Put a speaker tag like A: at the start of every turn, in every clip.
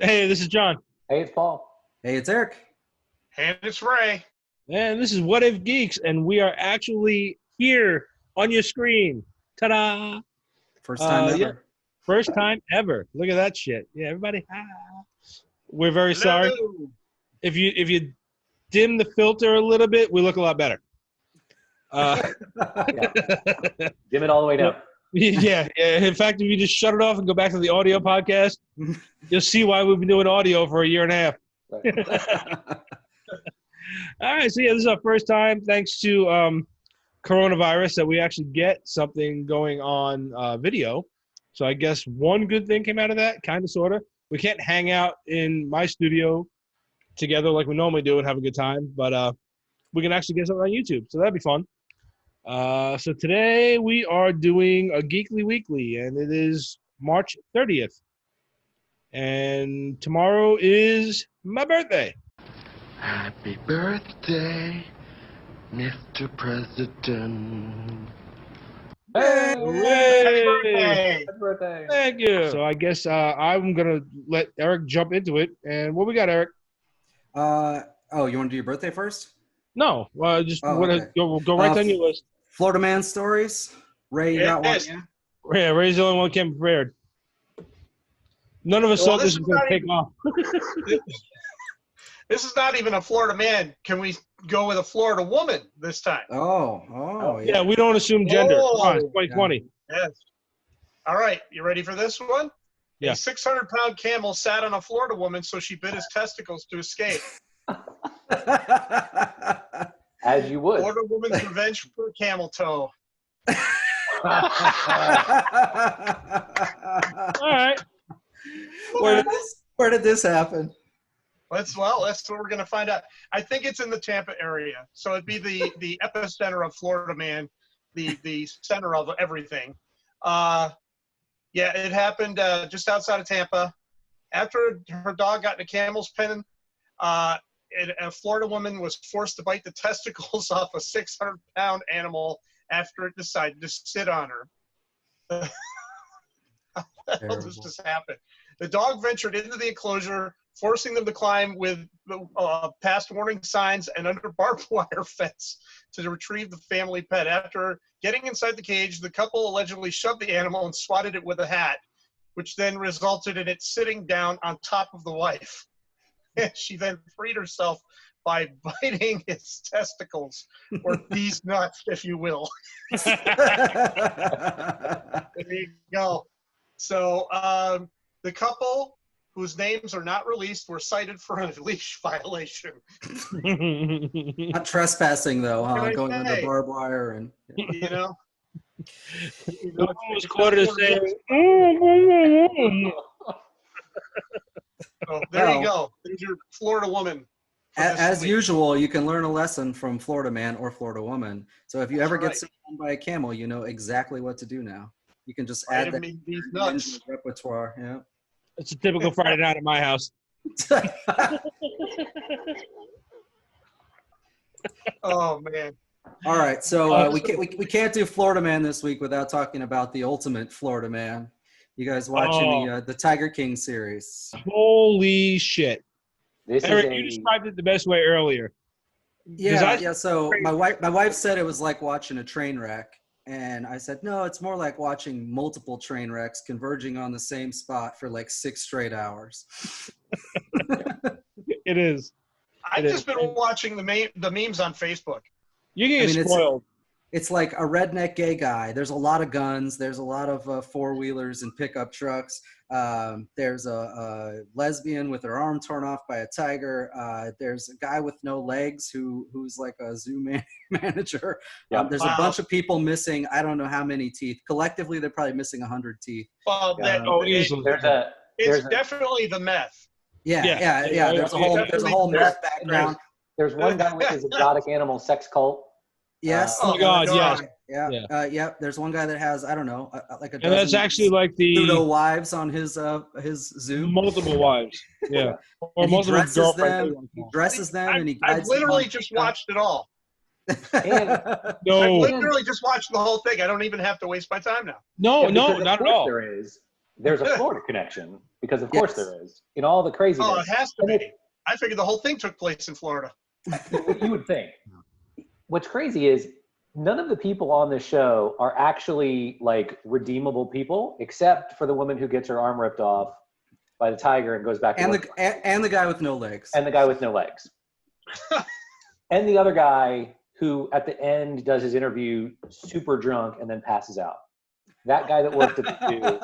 A: Hey, this is John.
B: Hey, it's Paul.
C: Hey, it's Eric.
D: And it's Ray.
A: And this is What If Geeks, and we are actually here on your screen. Ta-da!
C: First time ever.
A: Yeah, first time ever. Look at that shit. Yeah, everybody. We're very sorry. If you dim the filter a little bit, we look a lot better.
B: Yeah. Dim it all the way down.
A: Yeah. In fact, if you just shut it off and go back to the audio podcast, you'll see why we've been doing audio for a year and a half.
B: Right.
A: All right, so yeah, this is our first time, thanks to coronavirus, that we actually get something going on video. So I guess one good thing came out of that, kind of, sort of. We can't hang out in my studio together like we normally do and have a good time, but we can actually get something on YouTube, so that'd be fun. So today we are doing a Geekly Weekly, and it is March 30th. And tomorrow is my birthday.
E: Happy birthday, Mr. President.
B: Hey!
A: Hooray!
D: Hey.
B: Happy birthday.
A: Thank you. So I guess I'm going to let Eric jump into it. And what we got, Eric?
C: You want to do your birthday first?
A: No, just
C: okay.
A: go right down your list.
C: Florida Man stories. Ray, you got one?
D: Yes.
C: Yeah?
A: Yeah, Ray's the only one who came prepared. None of us thought this was going to take off.
D: This is not even a Florida man. Can we go with a Florida woman this time?
C: Oh,
A: Yeah, we don't assume gender.
D: Oh.
A: Come on, it's 2020.
D: Yes. All right. You ready for this one?
A: Yeah.
D: A 600-pound camel sat on a Florida woman, so she bit his testicles to escape.
B: As you would.
D: Florida woman's revenge for a camel toe.
A: All right.
C: Where did this happen?
D: That's what we're going to find out. I think it's in the Tampa area. So it'd be the epicenter of Florida Man, the center of everything. Yeah, it happened just outside of Tampa. After her dog got in a camel's pen, a Florida woman was forced to bite the testicles off a 600-pound animal after it decided to sit on her. How the hell does this happen? The dog ventured into the enclosure, forcing them to climb with past warning signs and under barbed wire fence to retrieve the family pet. After getting inside the cage, the couple allegedly shoved the animal and swatted it with a hat, which then resulted in it sitting down on top of the wife. And she then freed herself by biting its testicles, or these nuts, if you will. There you go. So the couple, whose names are not released, were cited for a leash violation.
C: Not trespassing, though, huh? Going under barbed wire and.
D: You know?
A: No one was quoted as saying,
D: So there you go. There's your Florida woman.
C: As usual, you can learn a lesson from Florida Man or Florida Woman. So if you ever get sent home by a camel, you know exactly what to do now. You can just add that to your repertoire. Yeah.
A: it's a typical Friday night at my house.
D: Oh, man.
C: All right, so we can't do Florida Man this week without talking about the ultimate Florida Man. You guys watching the Tiger King series?
A: Holy shit. Eric, you
B: is
A: described it the best way earlier.
C: Yeah. So my wife said it was like watching a train wreck, and I said no, it's more like watching multiple train wrecks converging on the same spot for like 6 straight hours.
A: It is.
D: I've just been watching the memes on Facebook.
A: You can get spoiled.
C: It's like a redneck gay guy. There's a lot of guns. There's a lot of four-wheelers and pickup trucks. There's a lesbian with her arm torn off by a tiger. There's a guy with no legs who's like a zoo manager. There's a bunch of people missing. I don't know how many teeth. Collectively, they're probably missing 100 teeth.
D: Well,
A: easily.
D: It's definitely the meth.
C: Yeah. There's a whole meth background.
B: There's one guy with his exotic animal sex cult.
C: Yes.
A: Oh my God! Yes.
C: Yeah. There's one guy that has, I don't know, like a dozen.
A: And that's actually like the
C: pseudo wives on his zoo.
A: Multiple wives. Yeah. Or
C: and he
A: multiple
C: dresses
A: girlfriends.
C: them. He dresses them, and he
D: I've
C: guides them
D: literally
C: on-
D: just watched it all.
B: And
A: No.
D: I've literally just watched the whole thing. I don't even have to waste my time now.
A: No,
B: because of
A: not at
B: course
A: all.
B: There is. there's a Florida connection because, of course, there is. In all the craziness.
D: Oh, it has to be. I figured the whole thing took place in Florida.
B: You would think. What's crazy is none of the people on this show are actually like redeemable people, except for the woman who gets her arm ripped off by the tiger and goes back to work.
C: And the guy with no legs.
B: And the guy with no legs. And the other guy who at the end does his interview super drunk and then passes out. That guy that worked at the zoo,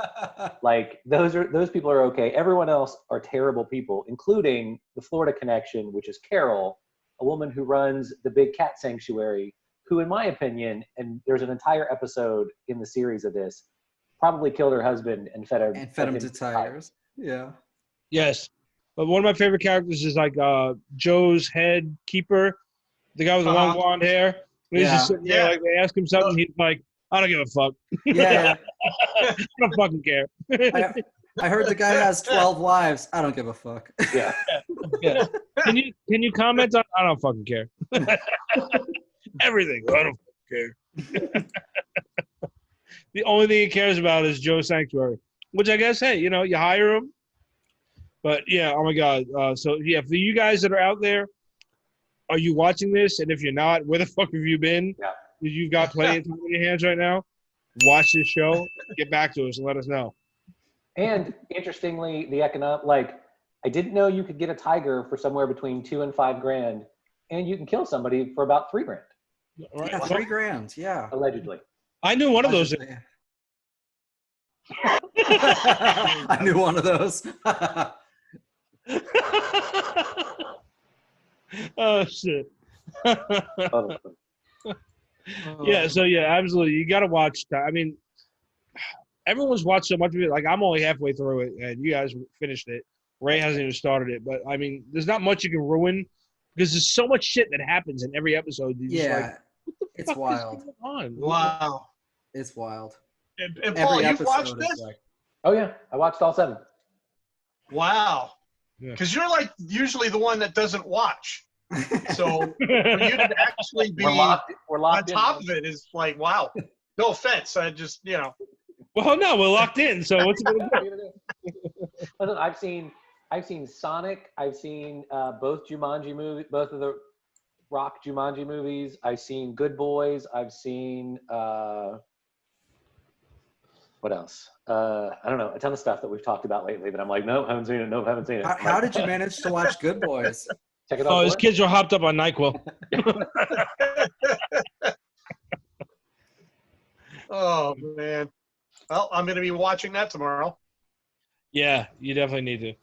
B: like those people are okay. Everyone else are terrible people, including the Florida connection, which is Carol, a woman who runs the big cat sanctuary, who, in my opinion, and there's an entire episode in the series of this, probably killed her husband and fed him
C: to tigers. Yeah.
A: Yes. But one of my favorite characters is like Joe's head keeper, the guy with the long blonde hair. And he's just sitting there, like they ask him something, he's like, I don't give a fuck.
C: Yeah.
A: I don't fucking care.
C: I heard the guy has 12 wives. I don't give a fuck.
B: Yeah.
A: Yeah. Can you comment on? I don't fucking care. Everything. I don't fucking care. The only thing he cares about is Joe's Sanctuary, which I guess, hey, you hire him. But yeah, oh my God. So yeah, for you guys that are out there, are you watching this? And if you're not, where the fuck have you been?
B: Yeah.
A: You've got plenty of time in your hands right now. Watch this show. Get back to us and let us know.
B: And interestingly, I didn't know you could get a tiger for somewhere between $2,000 and $5,000, and you can kill somebody for about $3,000.
A: Right.
C: Yeah, $3,000. Yeah.
B: Allegedly.
A: I knew one of those.
C: I knew one of those.
A: Oh shit. Yeah, so yeah, absolutely. You got to watch. I mean, everyone's watched so much of it. Like, I'm only halfway through it, and you guys finished it. Ray hasn't even started it. But, I mean, there's not much you can ruin because there's so much shit that happens in every episode.
C: Yeah, it's wild.
D: Wow.
C: It's wild.
D: And Paul, you've watched this?
B: Oh, yeah. I watched all 7.
D: Wow. Because you're like usually the one that doesn't watch. So for you to actually be
B: we're locked
D: on top of it is like, wow. No offense. I just,
A: Well, no, we're locked in. So what's it going to do?
B: Listen, I've seen Sonic. I've seen both Jumanji movies, both of the Rock Jumanji movies. I've seen Good Boys. I've seen what else? I don't know, a ton of stuff that we've talked about lately. But I'm like, nope, haven't seen it. Nope, haven't seen it.
C: How did you manage to watch Good Boys?
B: Check it out.
A: Oh, his kids were hopped up on NyQuil.
D: Oh, man. Well, I'm going to be watching that tomorrow.
A: Yeah, you definitely need to.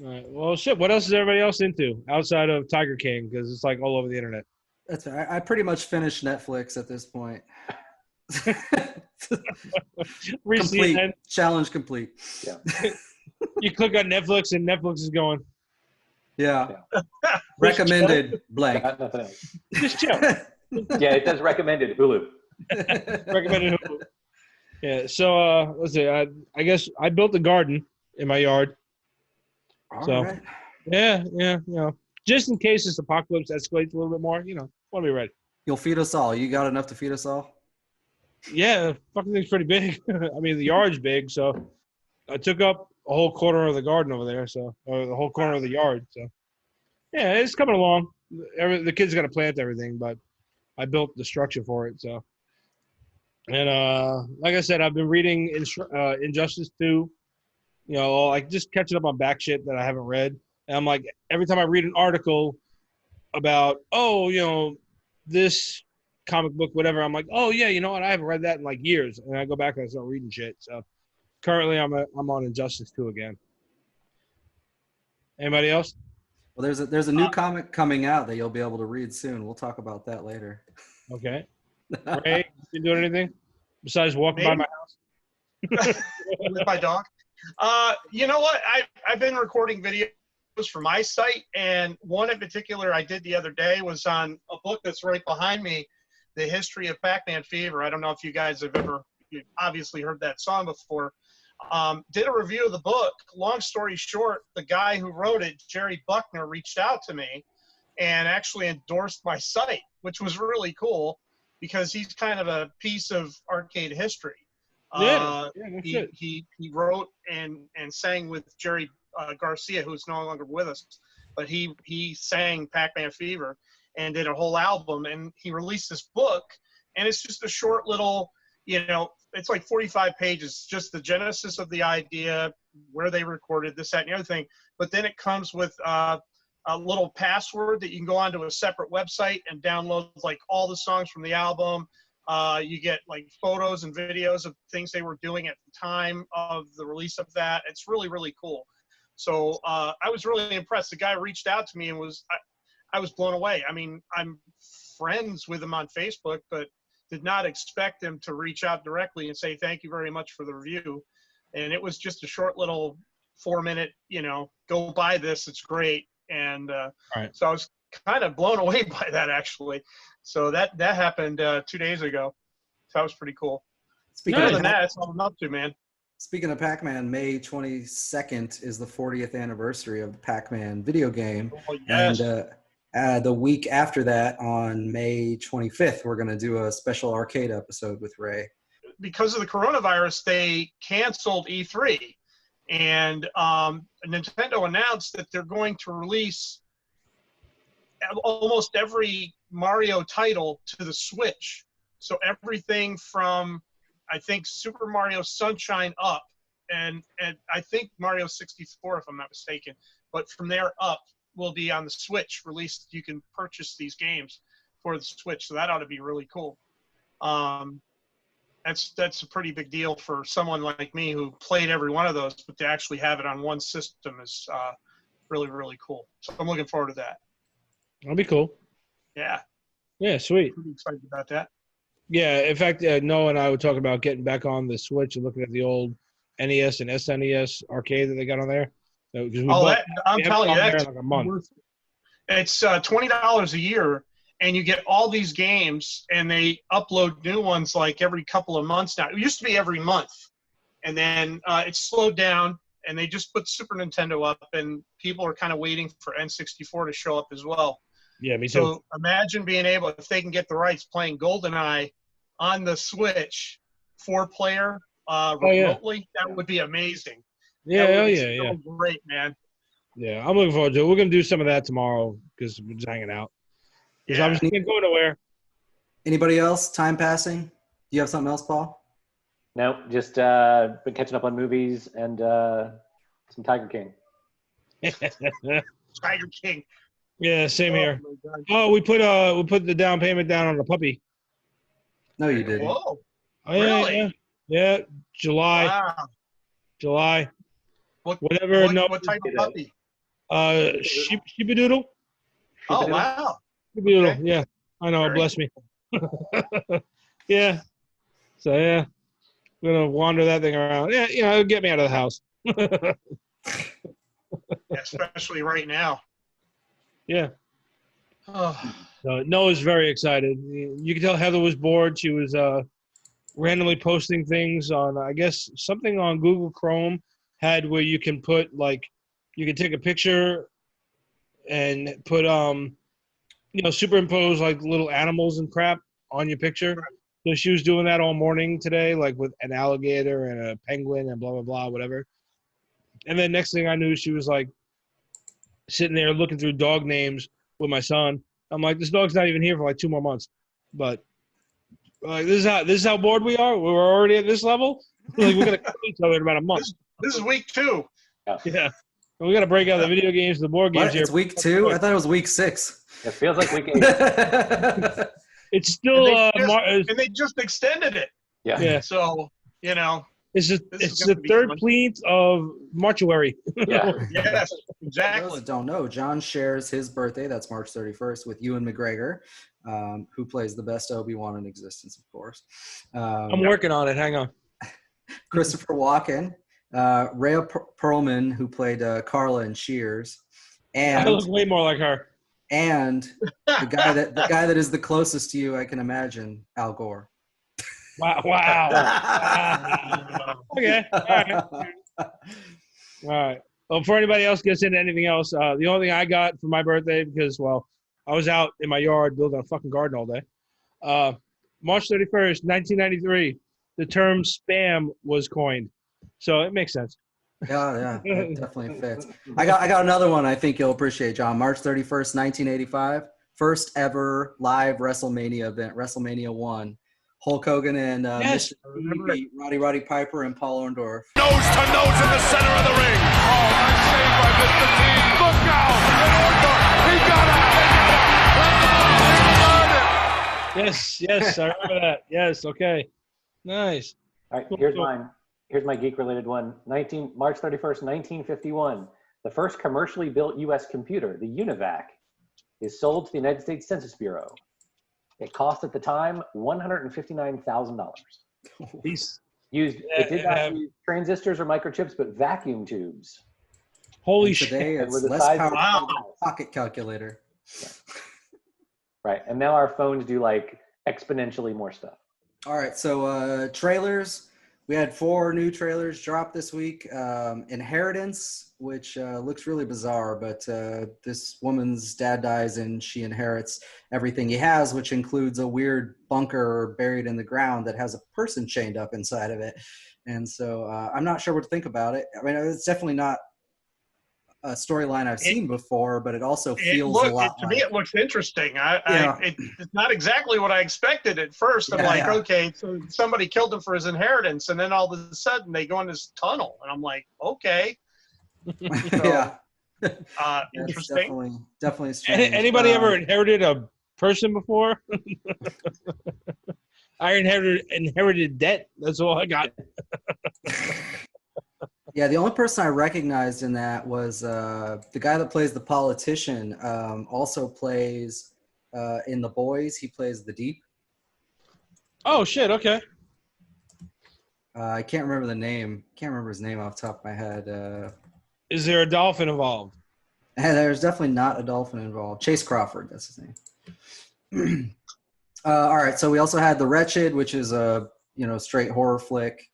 A: All right. Well, shit, what else is everybody else into outside of Tiger King? Because it's like all over the internet.
C: That's right. I pretty much finished Netflix at this point. Complete. Challenge complete.
B: Yeah.
A: You click on Netflix and Netflix is going.
C: Yeah. Recommended blank.
B: Nothing else.
A: Just chill.
B: Yeah, it says recommended Hulu.
A: Recommended Hulu. Yeah. So let's see. I guess I built a garden in my yard.
C: All right.
A: Yeah. Just in case this apocalypse escalates a little bit more, want to be ready.
C: You'll feed us all. You got enough to feed us all?
A: Yeah, fucking thing's pretty big. I mean, the yard's big, so I took up a whole corner of the garden over there, or the whole corner of the yard. So, yeah, it's coming along. The kids got to plant everything, but I built the structure for it. So, and like I said, I've been reading Injustice 2. Like just catching up on back shit that I haven't read. And I'm like, every time I read an article about, this comic book, whatever, I'm like, oh yeah, you know what? I haven't read that in like years, and I go back and I start reading shit. So currently, I'm on Injustice 2 again. Anybody else?
C: Well, there's a new comic coming out that you'll be able to read soon. We'll talk about that later.
A: Okay. Ray, you doing anything besides walking by my house?
D: With my dog. You know what? I've been recording videos for my site, and one in particular I did the other day was on a book that's right behind me, The History of Pac-Man Fever. I don't know if you guys have you've obviously heard that song before. Did a review of the book. Long story short, the guy who wrote it, Jerry Buckner, reached out to me and actually endorsed my site, which was really cool because he's kind of a piece of arcade history.
A: No
D: He,
A: shit.
D: he wrote and sang with Jerry Garcia, who's no longer with us, but he sang Pac-Man Fever and did a whole album, and he released this book, and it's just a short little, it's like 45 pages, just the genesis of the idea, where they recorded this, that, and the other thing. But then it comes with a little password that you can go onto a separate website and download like all the songs from the album. You get like photos and videos of things they were doing at the time of the release of that. It's really, really cool. So I was really impressed. The guy reached out to me and I was blown away. I mean, I'm friends with him on Facebook, but did not expect him to reach out directly and say, thank you very much for the review. And it was just a short little 4-minute, go buy this. It's great. And
A: Right.
D: so I was kind of blown away by that, actually. So that happened 2 days ago. So that was pretty cool. Other than that, that's all I'm up to, man.
C: Speaking of Pac-Man, May 22nd is the 40th anniversary of the Pac-Man video game.
D: Oh, yes.
C: And the week after that, on May 25th, we're going to do a special arcade episode with Ray.
D: Because of the coronavirus, they canceled E3. And Nintendo announced that they're going to release almost every Mario title to the Switch. So everything from, I think, Super Mario Sunshine up, and I think Mario 64, if I'm not mistaken. But from there up will be on the Switch released. You can purchase these games for the Switch, so that ought to be really cool. That's a pretty big deal for someone like me who played every one of those, but to actually have it on one system is really, really cool. So I'm looking forward to that.
A: That'll be cool.
D: Yeah.
A: Yeah, sweet.
D: Pretty excited about that.
A: Yeah, in fact, Noah and I were talking about getting back on the Switch and looking at the old NES and SNES arcade that they got on there.
D: I'm telling you, that's
A: like a month.
D: It's $20 a year, and you get all these games, and they upload new ones like every couple of months now. It used to be every month, and then it slowed down, and they just put Super Nintendo up, and people are kind of waiting for N64 to show up as well.
A: Yeah, me too.
D: So imagine being able, if they can get the rights, playing GoldenEye on the Switch, 4-player remotely. That would be amazing.
A: Yeah,
D: yeah. Great, man.
A: Yeah, I'm looking forward to it. We're going to do some of that tomorrow because we're just hanging out. Because obviously can't go nowhere.
C: Anybody else? Time passing? Do you have something else, Paul?
B: No, just been catching up on movies and some Tiger King.
D: Tiger King.
A: Yeah, same here. Oh, we put the down payment down on the puppy.
C: No, you didn't.
D: Whoa.
A: Oh, yeah,
D: Really?
A: Yeah, July.
D: Wow.
A: July.
D: What type of puppy?
A: Sheepadoodle.
D: Oh, wow.
A: Sheepadoodle,
D: Okay.
A: yeah. I know, bless me. Yeah. So, yeah. I'm going to wander that thing around. Yeah, it'll get me out of the house.
D: Especially right now.
A: Yeah.
D: Oh.
A: Noah's very excited. You can tell Heather was bored. She was randomly posting things on, I guess, something on Google Chrome had where you can put, like, you can take a picture and put, superimpose, like, little animals and crap on your picture. Right. So she was doing that all morning today, like with an alligator and a penguin and blah, blah, blah, whatever. And then next thing I knew, she was, like, sitting there looking through dog names with my son. I'm like, this dog's not even here for like 2 more months. But this is how bored we are. We're already at this level. Like we're gonna kill each other in about a month.
D: This is week 2.
A: Yeah. And we gotta break out the video games, the board games.
C: What?
A: Here.
C: It's week 2? I thought it was week 6.
B: It feels like week 8.
A: It's still
D: and they just extended it.
B: Yeah.
D: So
A: it's the third plenth of mortuary.
B: Yeah.
D: Yes, exactly.
C: For those that don't know, John shares his birthday, that's March 31st, with Ewan McGregor, who plays the best Obi-Wan in existence, of course.
A: I'm working on it. Hang on.
C: Christopher Walken, Rhea Perlman, who played Carla in Cheers, and
A: I look way more like her.
C: And the guy that is the closest to you, I can imagine, Al Gore.
A: Wow. Okay. All right. Well, before anybody else gets into anything else, the only thing I got for my birthday, because, I was out in my yard building a fucking garden all day. March 31st, 1993, the term spam was coined. So it makes sense.
C: Yeah, it definitely fits. I got another one I think you'll appreciate, John. March 31st, 1985, first ever live WrestleMania event, WrestleMania 1. Hulk Hogan and
A: Yes,
C: Mr.
A: I
C: T
A: remember it.
C: beat Roddy Piper and Paul Orndorff.
E: Nose to nose in the center of the ring. Oh, nice save by Mr. T. Look out! And Orndorff, he got out!
A: Yes, I remember that. Yes, okay. Nice.
B: All right,
A: Cool,
B: here's
A: cool.
B: mine. Here's my geek-related one. March 31st, 1951. The first commercially built U.S. computer, the Univac, is sold to the United States Census Bureau. It cost at the time $159,000.
A: Peace.
B: It did not use transistors or microchips, but vacuum tubes.
A: Holy
C: And
A: shit.
C: today
B: And
C: it's
B: we're the
C: less
B: size of
C: powerful
B: the
C: than a pocket calculator.
B: Right, and now our phones do like exponentially more stuff.
C: All right, so trailers. We had 4 new trailers drop this week. Inheritance, which looks really bizarre, but this woman's dad dies and she inherits everything he has, which includes a weird bunker buried in the ground that has a person chained up inside of it. And so I'm not sure what to think about it. I mean, it's definitely not a storyline I've seen before, but it also feels a lot
D: to
C: like...
D: me, it looks interesting.
C: Yeah.
D: It's not exactly what I expected at first. I'm like, okay, so somebody killed him for his inheritance, and then all of a sudden they go in this tunnel, and I'm like, okay. So,
C: Yeah.
D: Interesting.
C: Definitely strange.
A: Anybody ever inherited a person before? I inherited debt. That's all I got.
C: Yeah, the only person I recognized in that was the guy that plays the politician. Also plays in The Boys. He plays the Deep.
A: Oh shit! Okay.
C: I can't remember the name. Can't remember his name off the top of my head.
A: Is there a dolphin involved?
C: There's definitely not a dolphin involved. Chase Crawford, that's his name. All right, so we also had The Wretched, which is a straight horror flick.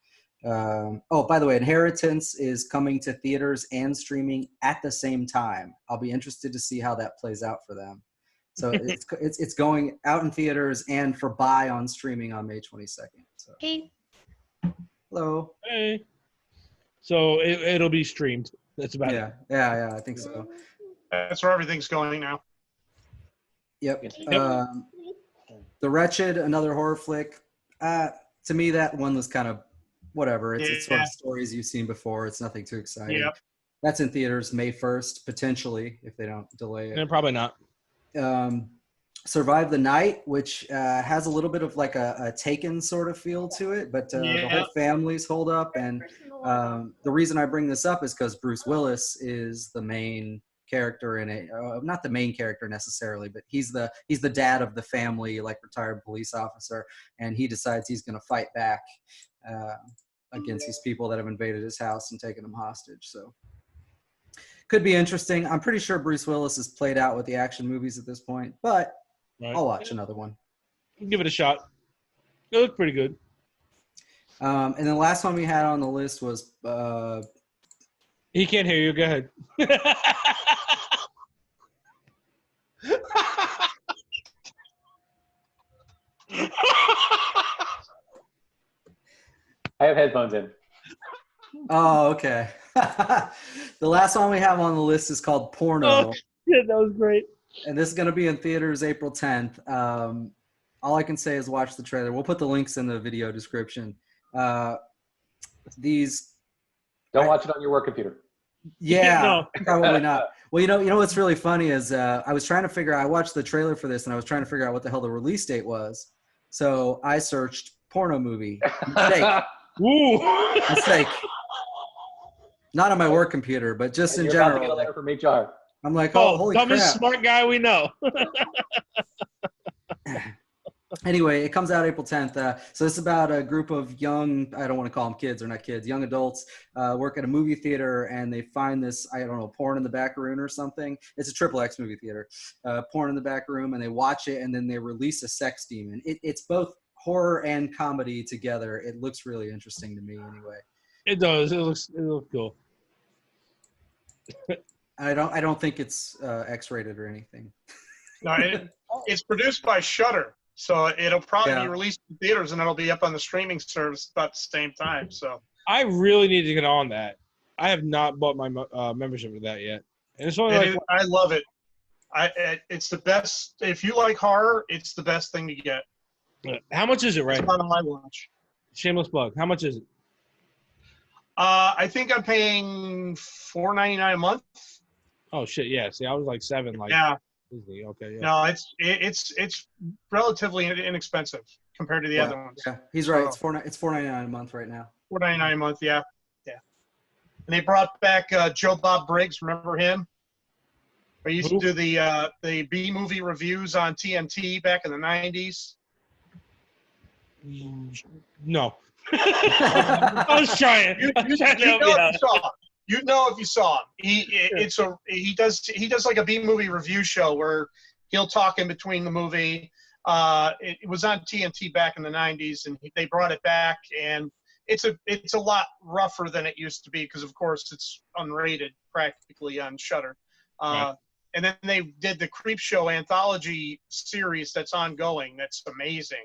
C: By the way, Inheritance is coming to theaters and streaming at the same time. I'll be interested to see how that plays out for them. So it's going out in theaters and for buy on streaming on May 22nd. So.
F: Hey.
C: Hello.
A: Hey. So it'll be streamed. That's about it.
C: Yeah, I think so.
D: That's where everything's going now.
C: Yep. The Wretched, another horror flick. To me, that one was kind of whatever. It's sort of stories you've seen before. It's nothing too exciting.
D: Yep.
C: That's in theaters May 1st, potentially, if they don't delay it.
A: Probably not.
C: Survive the Night, which has a little bit of like a Taken sort of feel to it, but the whole family's hold up. And the reason I bring this up is because Bruce Willis is the main character in it. Not the main character necessarily, but he's the dad of the family, like retired police officer, and he decides he's going to fight back against these people that have invaded his house and taken him hostage. So could be interesting. I'm pretty sure Bruce Willis is played out with the action movies at this point, but I'll watch another one.
A: Give it a shot. It looked pretty good.
C: And then the last one we had on the list was
A: He can't hear you. Go ahead.
B: I have headphones in.
C: Oh, okay. The last one we have on the list is called Porno.
A: Oh, shit, that was great.
C: And this is going to be in theaters April 10th. All I can say is watch the trailer. We'll put the links in the video description.
B: Don't watch it on your work computer.
C: Yeah,
A: No.
C: probably not. Well, you know what's really funny is I was trying to figure out, I watched the trailer for this and I was trying to figure out what the hell the release date was. So I searched porno movie.
A: Ooh.
C: Mistake. Not on my work computer, but just in
B: You're about to
C: general.
B: get a letter from HR.
C: I'm like, oh, holy crap.
A: Dumbest smart guy we know.
C: Anyway, it comes out April 10th. So it's about a group of young, I don't want to call them kids, they're not kids, young adults work at a movie theater and they find this, I don't know, porn in the back room or something. It's a XXX movie theater. Porn in the back room, and they watch it and then they release a sex demon. It's both horror and comedy together. It looks really interesting to me anyway.
A: It does. It looks cool.
C: I don't think it's X-rated or anything.
D: No, it's produced by Shudder. So it'll probably
C: Yeah.
D: be released in theaters, and it'll be up on the streaming service about the same time. So
A: I really need to get on that. I have not bought my membership for that yet, and it's only like
D: I love it. It's the best. If you like horror, it's the best thing to get.
A: how much is it,
D: It's
A: right?
D: on my watch.
A: Shameless plug. How much is it?
D: I think I'm paying $4.99 a month.
A: Oh shit, yeah. See, I was like 7, like
D: Yeah.
A: Disney. Okay, yeah.
D: No, it's relatively inexpensive compared to the other ones.
C: Yeah, he's right. It's $4.99 a month right now.
D: $4.99 a month. Yeah. And they brought back Joe Bob Briggs. Remember him? We used to do the B movie reviews on TNT back in the 90s.
A: No. I was trying.
D: You'd know if you saw him. He does like a B movie review show where he'll talk in between the movie. It was on TNT back in the 90s, and they brought it back, and it's a lot rougher than it used to be because, of course, it's unrated practically on Shudder.
A: Right.
D: And then they did the Creep Show anthology series that's ongoing. That's amazing.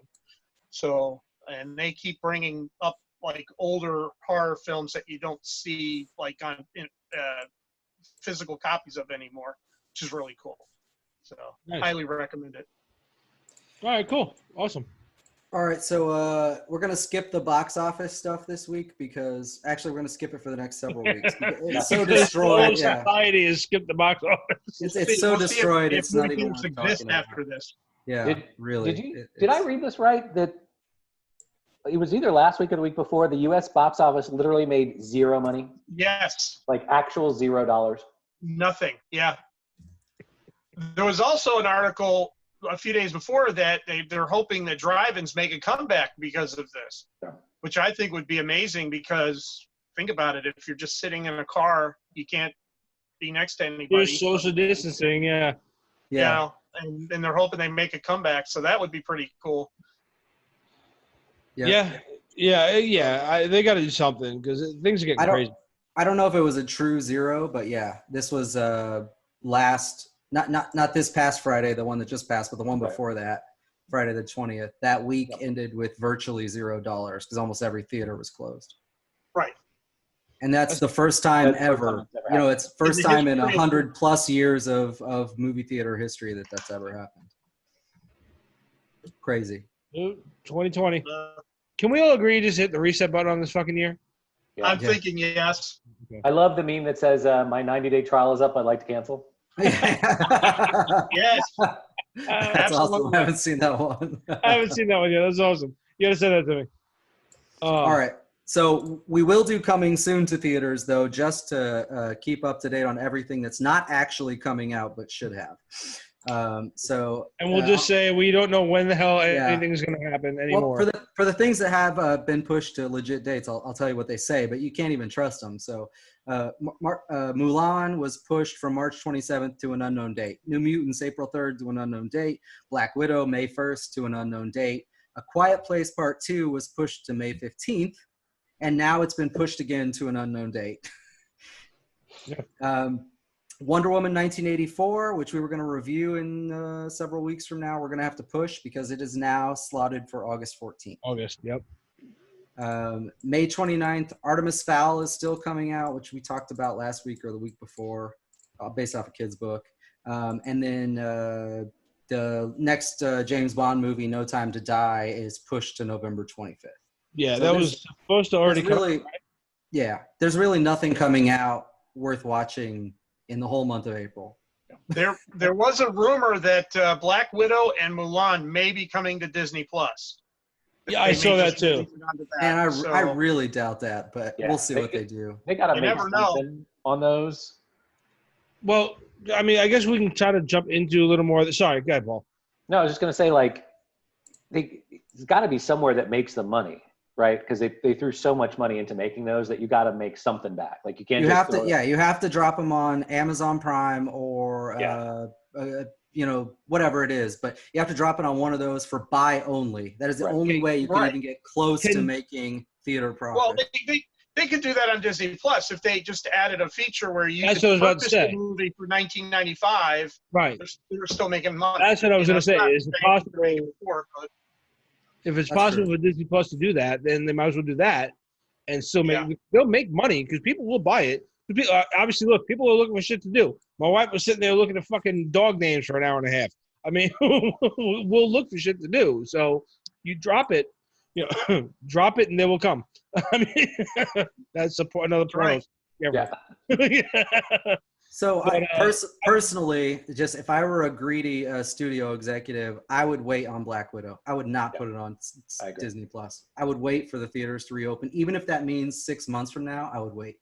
D: So, and they keep bringing up like older horror films that you don't see like on physical copies of anymore, which is really cool. So,
A: Nice.
D: highly recommend it.
A: All right, cool, awesome.
C: All right, so we're gonna skip the box office stuff this week because actually we're gonna skip it for the next several weeks. It's so destroyed. Yeah,
A: Society has skipped the box office.
C: it's so destroyed. It's not even
D: If
C: worth
D: exist
C: talking
D: after
C: about.
D: this.
C: Yeah, really.
B: Did I read this right? That it was either last week or the week before. The U.S. box office literally made zero money,
D: Yes.
B: like actual $0.
D: Nothing. Yeah. There was also an article a few days before that they're hoping that drive-ins make a comeback because of this, which I think would be amazing because think about it. If you're just sitting in a car, you can't be next to anybody.
A: You're social distancing, yeah.
D: You know, and they're hoping they make a comeback. So that would be pretty cool.
A: Yeah. They got to do something because things are getting crazy.
C: I don't know if it was a true zero, but yeah, this was not this past Friday, the one that just passed, but the one before that, Friday the 20th. That week ended with virtually $0 because almost every theater was closed.
D: Right.
C: And that's the first time ever. You know, it's first time in 100+ years of movie theater history that's ever happened. Crazy.
A: 2020. Can we all agree to just hit the reset button on this fucking year?
B: Yeah.
D: I'm thinking yes.
A: Okay.
B: I love the meme that says my 90-day trial is up. I'd like to cancel.
D: Yes.
C: That's awesome. I haven't seen that one.
A: I haven't seen that one yet. That's awesome. You got to send that to me.
C: All right. So we will do coming soon to theaters, though, just to keep up to date on everything that's not actually coming out but should have. And
A: we'll just say we don't know when the hell anything's going to happen anymore.
C: Well, for the things that have been pushed to legit dates, I'll tell you what they say, but you can't even trust them. So Mulan was pushed from March 27th to an unknown date. New Mutants, April 3rd to an unknown date. Black Widow, May 1st to an unknown date. A Quiet Place Part 2 was pushed to May 15th, and now it's been pushed again to an unknown date. Wonder Woman 1984, which we were going to review in several weeks from now, we're going to have to push because it is now slotted for August 14th.
A: August, yep.
C: May 29th, Artemis Fowl is still coming out, which we talked about last week or the week before, based off a kid's book. And then the next James Bond movie, No Time to Die, is pushed to November 25th.
A: Yeah, so that was supposed to already come out, right?
C: Yeah, there's really nothing coming out worth watching in the whole month of April.
D: There was a rumor that Black Widow and Mulan may be coming to Disney Plus.
A: Yeah, I saw that too.
C: And I really doubt that, but we'll see what they do.
B: They got to make something on those.
A: Well, I mean, I guess we can try to jump into a little more. Sorry, go ahead, Paul.
B: No, I was just going to say, like, there's got to be somewhere that makes the money, right? Because they threw so much money into making those that you got to make something back. Like, you can't. You
C: have to drop them on Amazon Prime or whatever it is, but you have to drop it on one of those for buy only. That is the only way you can even get close to making theater profit.
D: Well, They could do that on Disney Plus if they just added a feature where you
A: That's what I was
D: could
A: about to
D: purchase
A: say.
D: the movie for $19.95.
A: Right.
D: They're still making money.
A: That's what I was
D: You
A: going
D: know,
A: to say.
D: it's not
A: Is it
D: the same
A: possible?
D: they're making before, but
A: If it's
C: That's
A: possible
C: true.
A: for Disney Plus to do that, then they might as well do that and still make.
D: Yeah.
A: They'll make money because people will buy it. Obviously, look, people are looking for shit to do. My wife was sitting there looking at fucking dog names for an hour and a half. I mean, we'll look for shit to do. So you drop it, drop it, and they will come. I mean, that's another point.
D: Right.
B: Yeah.
C: So
A: But,
C: personally, just if I were a greedy studio executive, I would wait on Black Widow. I would not put it on
B: I agree.
C: Disney Plus. I would wait for the theaters to reopen. Even if that means 6 months from now, I would wait.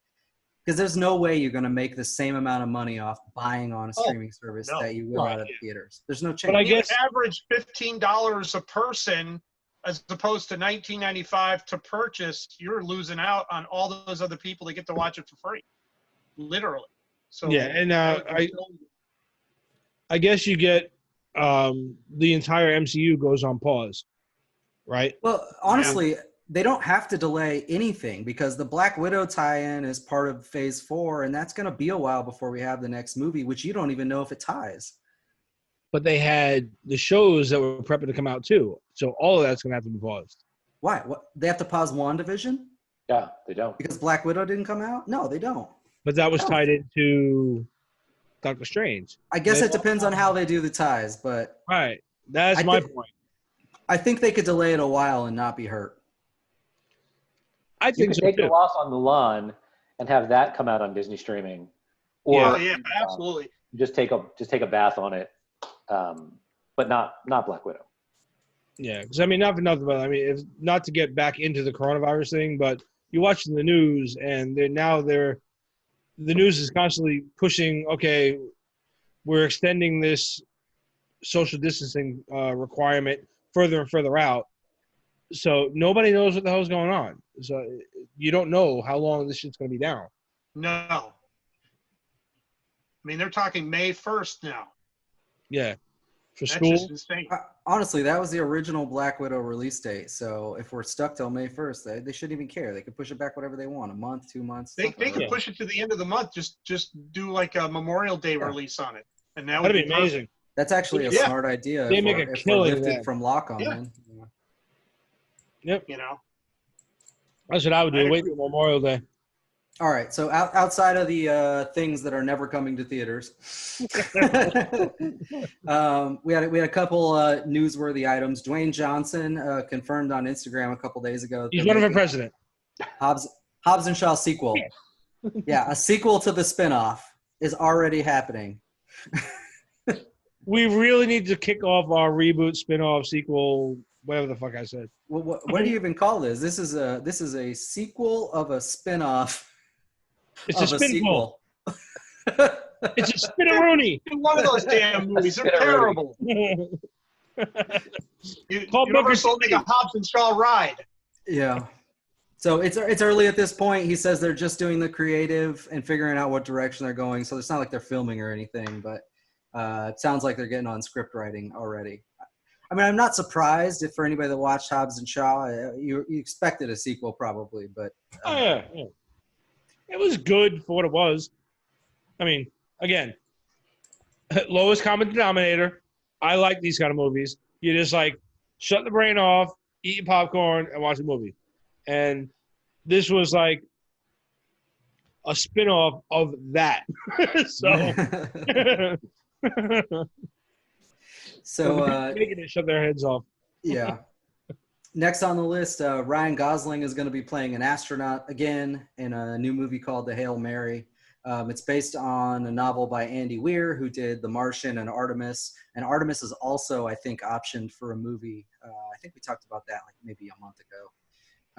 C: Because there's no way you're going to make the same amount of money off buying on a streaming service
D: no.
C: that you will
A: Right.
C: out of the theaters. There's no chance.
A: But I
D: You
A: guess
D: average $15 a person as opposed to $19.95 to purchase. You're losing out on all those other people that get to watch it for free, literally. So
A: yeah, and I guess you get the entire MCU goes on pause, right?
C: Well, honestly, they don't have to delay anything because the Black Widow tie-in is part of Phase 4, and that's going to be a while before we have the next movie, which you don't even know if it ties.
A: But they had the shows that were prepping to come out too, so all of that's going to have to be paused.
C: Why? What? They have to pause WandaVision
B: Yeah, they don't.
C: because Black Widow didn't come out? No, they don't.
A: But that was tied into Doctor Strange.
C: I guess
A: They-
C: it depends on how they do the ties, but
A: Right, that's
C: I
A: my
C: think-
A: point.
C: I think they could delay it a while and not be hurt.
A: I
B: You
A: think
B: could
A: so
B: take the
A: too.
B: loss on Mulan and have that come out on Disney streaming, or
D: Oh, yeah, absolutely.
B: just take a bath on it, but not Black Widow.
A: Yeah, because I mean, not for nothing, but I mean, if not to get back into the coronavirus thing, but you're watching the news, and the news is constantly pushing. Okay, we're extending this social distancing requirement further and further out, so nobody knows what the hell's going on. So you don't know how long this shit's going to be down.
D: No. I mean, they're talking May 1st now.
A: Yeah, for
D: That's
A: school.
D: just insane.
C: Honestly, that was the original Black Widow release date. So if we're stuck till May 1st, they shouldn't even care. They could push it back whatever they want, a month, 2 months.
D: They
C: something.
D: could
A: Yeah.
D: push it to the end of the month. Just do like a Memorial Day release on it, and that would
A: That'd be
D: perfect.
A: amazing.
C: That's actually a
D: Yeah.
C: smart idea.
A: They
C: if
A: make
C: we're-
A: a
C: if we're
A: killing
C: lifted
A: then.
C: from lock on.
D: Yeah.
C: Then.
A: Yep,
D: You know.
A: that's what I would do. Wait till Memorial Day.
C: All right. So outside of the things that are never coming to theaters, we had a couple newsworthy items. Dwayne Johnson confirmed on Instagram a couple days ago. that
A: He's
C: they're
A: running for
C: making
A: president.
C: Hobbs and Shaw sequel. Yeah, a sequel to the spinoff is already happening.
A: We really need to kick off our reboot, spin-off, sequel, whatever the fuck I said.
C: What do you even call this? This is a sequel of a spinoff.
A: It's a
C: of
A: spinball.
C: sequel.
A: It's a spinaroonie.
D: Do one of those damn movies. They're
B: Spinaroonie.
D: terrible.
A: Paul
D: Universal
A: Booker
D: make a Hobbs and Shaw ride.
C: Yeah. So it's early at this point. He says they're just doing the creative and figuring out what direction they're going. So it's not like they're filming or anything, but it sounds like they're getting on script writing already. I mean, I'm not surprised if for anybody that watched Hobbs and Shaw, you expected a sequel probably, but
A: Oh, yeah. It was good for what it was. I mean, again, lowest common denominator. I like these kind of movies. You just like shut the brain off, eat your popcorn, and watch a movie. And this was like a spin-off of that.
C: So
A: making it shut their heads off.
C: yeah. Next on the list, Ryan Gosling is going to be playing an astronaut again in a new movie called The Hail Mary. It's based on a novel by Andy Weir, who did The Martian and Artemis. And Artemis is also, I think, optioned for a movie. I think we talked about that like maybe a month ago.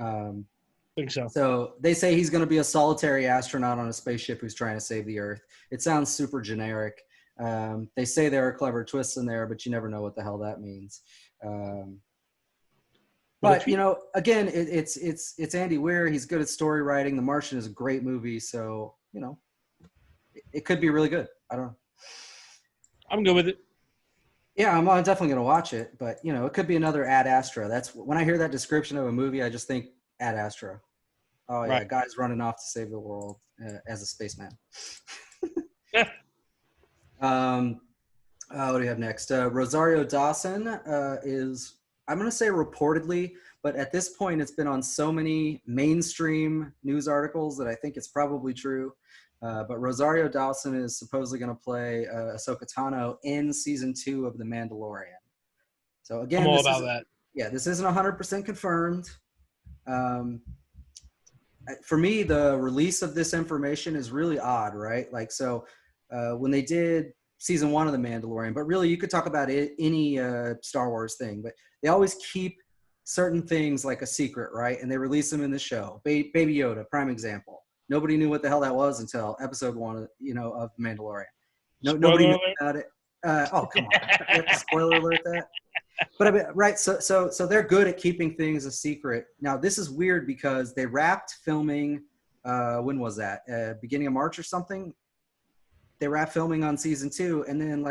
A: I think so.
C: So they say he's going to be a solitary astronaut on a spaceship who's trying to save the Earth. It sounds super generic. They say there are clever twists in there, but you never know what the hell that means. But you know, again, it's Andy Weir. He's good at story writing. The Martian is a great movie, so you know, it could be really good. I don't know.
A: I'm good with it.
C: Yeah, I'm definitely gonna watch it, but you know, it could be another Ad Astra. That's when I hear that description of a movie, I just think Ad Astra. Oh yeah,
A: Right.
C: guys running off to save the world as a spaceman.
A: Yeah.
C: What do we have next? Rosario Dawson is, I'm going to say reportedly, but at this point it's been on so many mainstream news articles that I think it's probably true. But Rosario Dawson is supposedly going to play Ahsoka Tano in season 2 of The Mandalorian. So again,
A: I'm all about that.
C: Yeah, this isn't 100% confirmed. For me, the release of this information is really odd, right? Like, so when they did season 1 of The Mandalorian, but really you could talk about any Star Wars thing, but they always keep certain things like a secret, right? And they release them in the show. Baby Yoda, prime example. Nobody knew what the hell that was until episode 1, of The Mandalorian. Nobody knew about it. Oh, come on. You have to spoiler alert that. But I mean, right, so they're good at keeping things a secret. Now, this is weird because they wrapped filming, when was that? Beginning of March or something? They wrapped filming on season 2, and then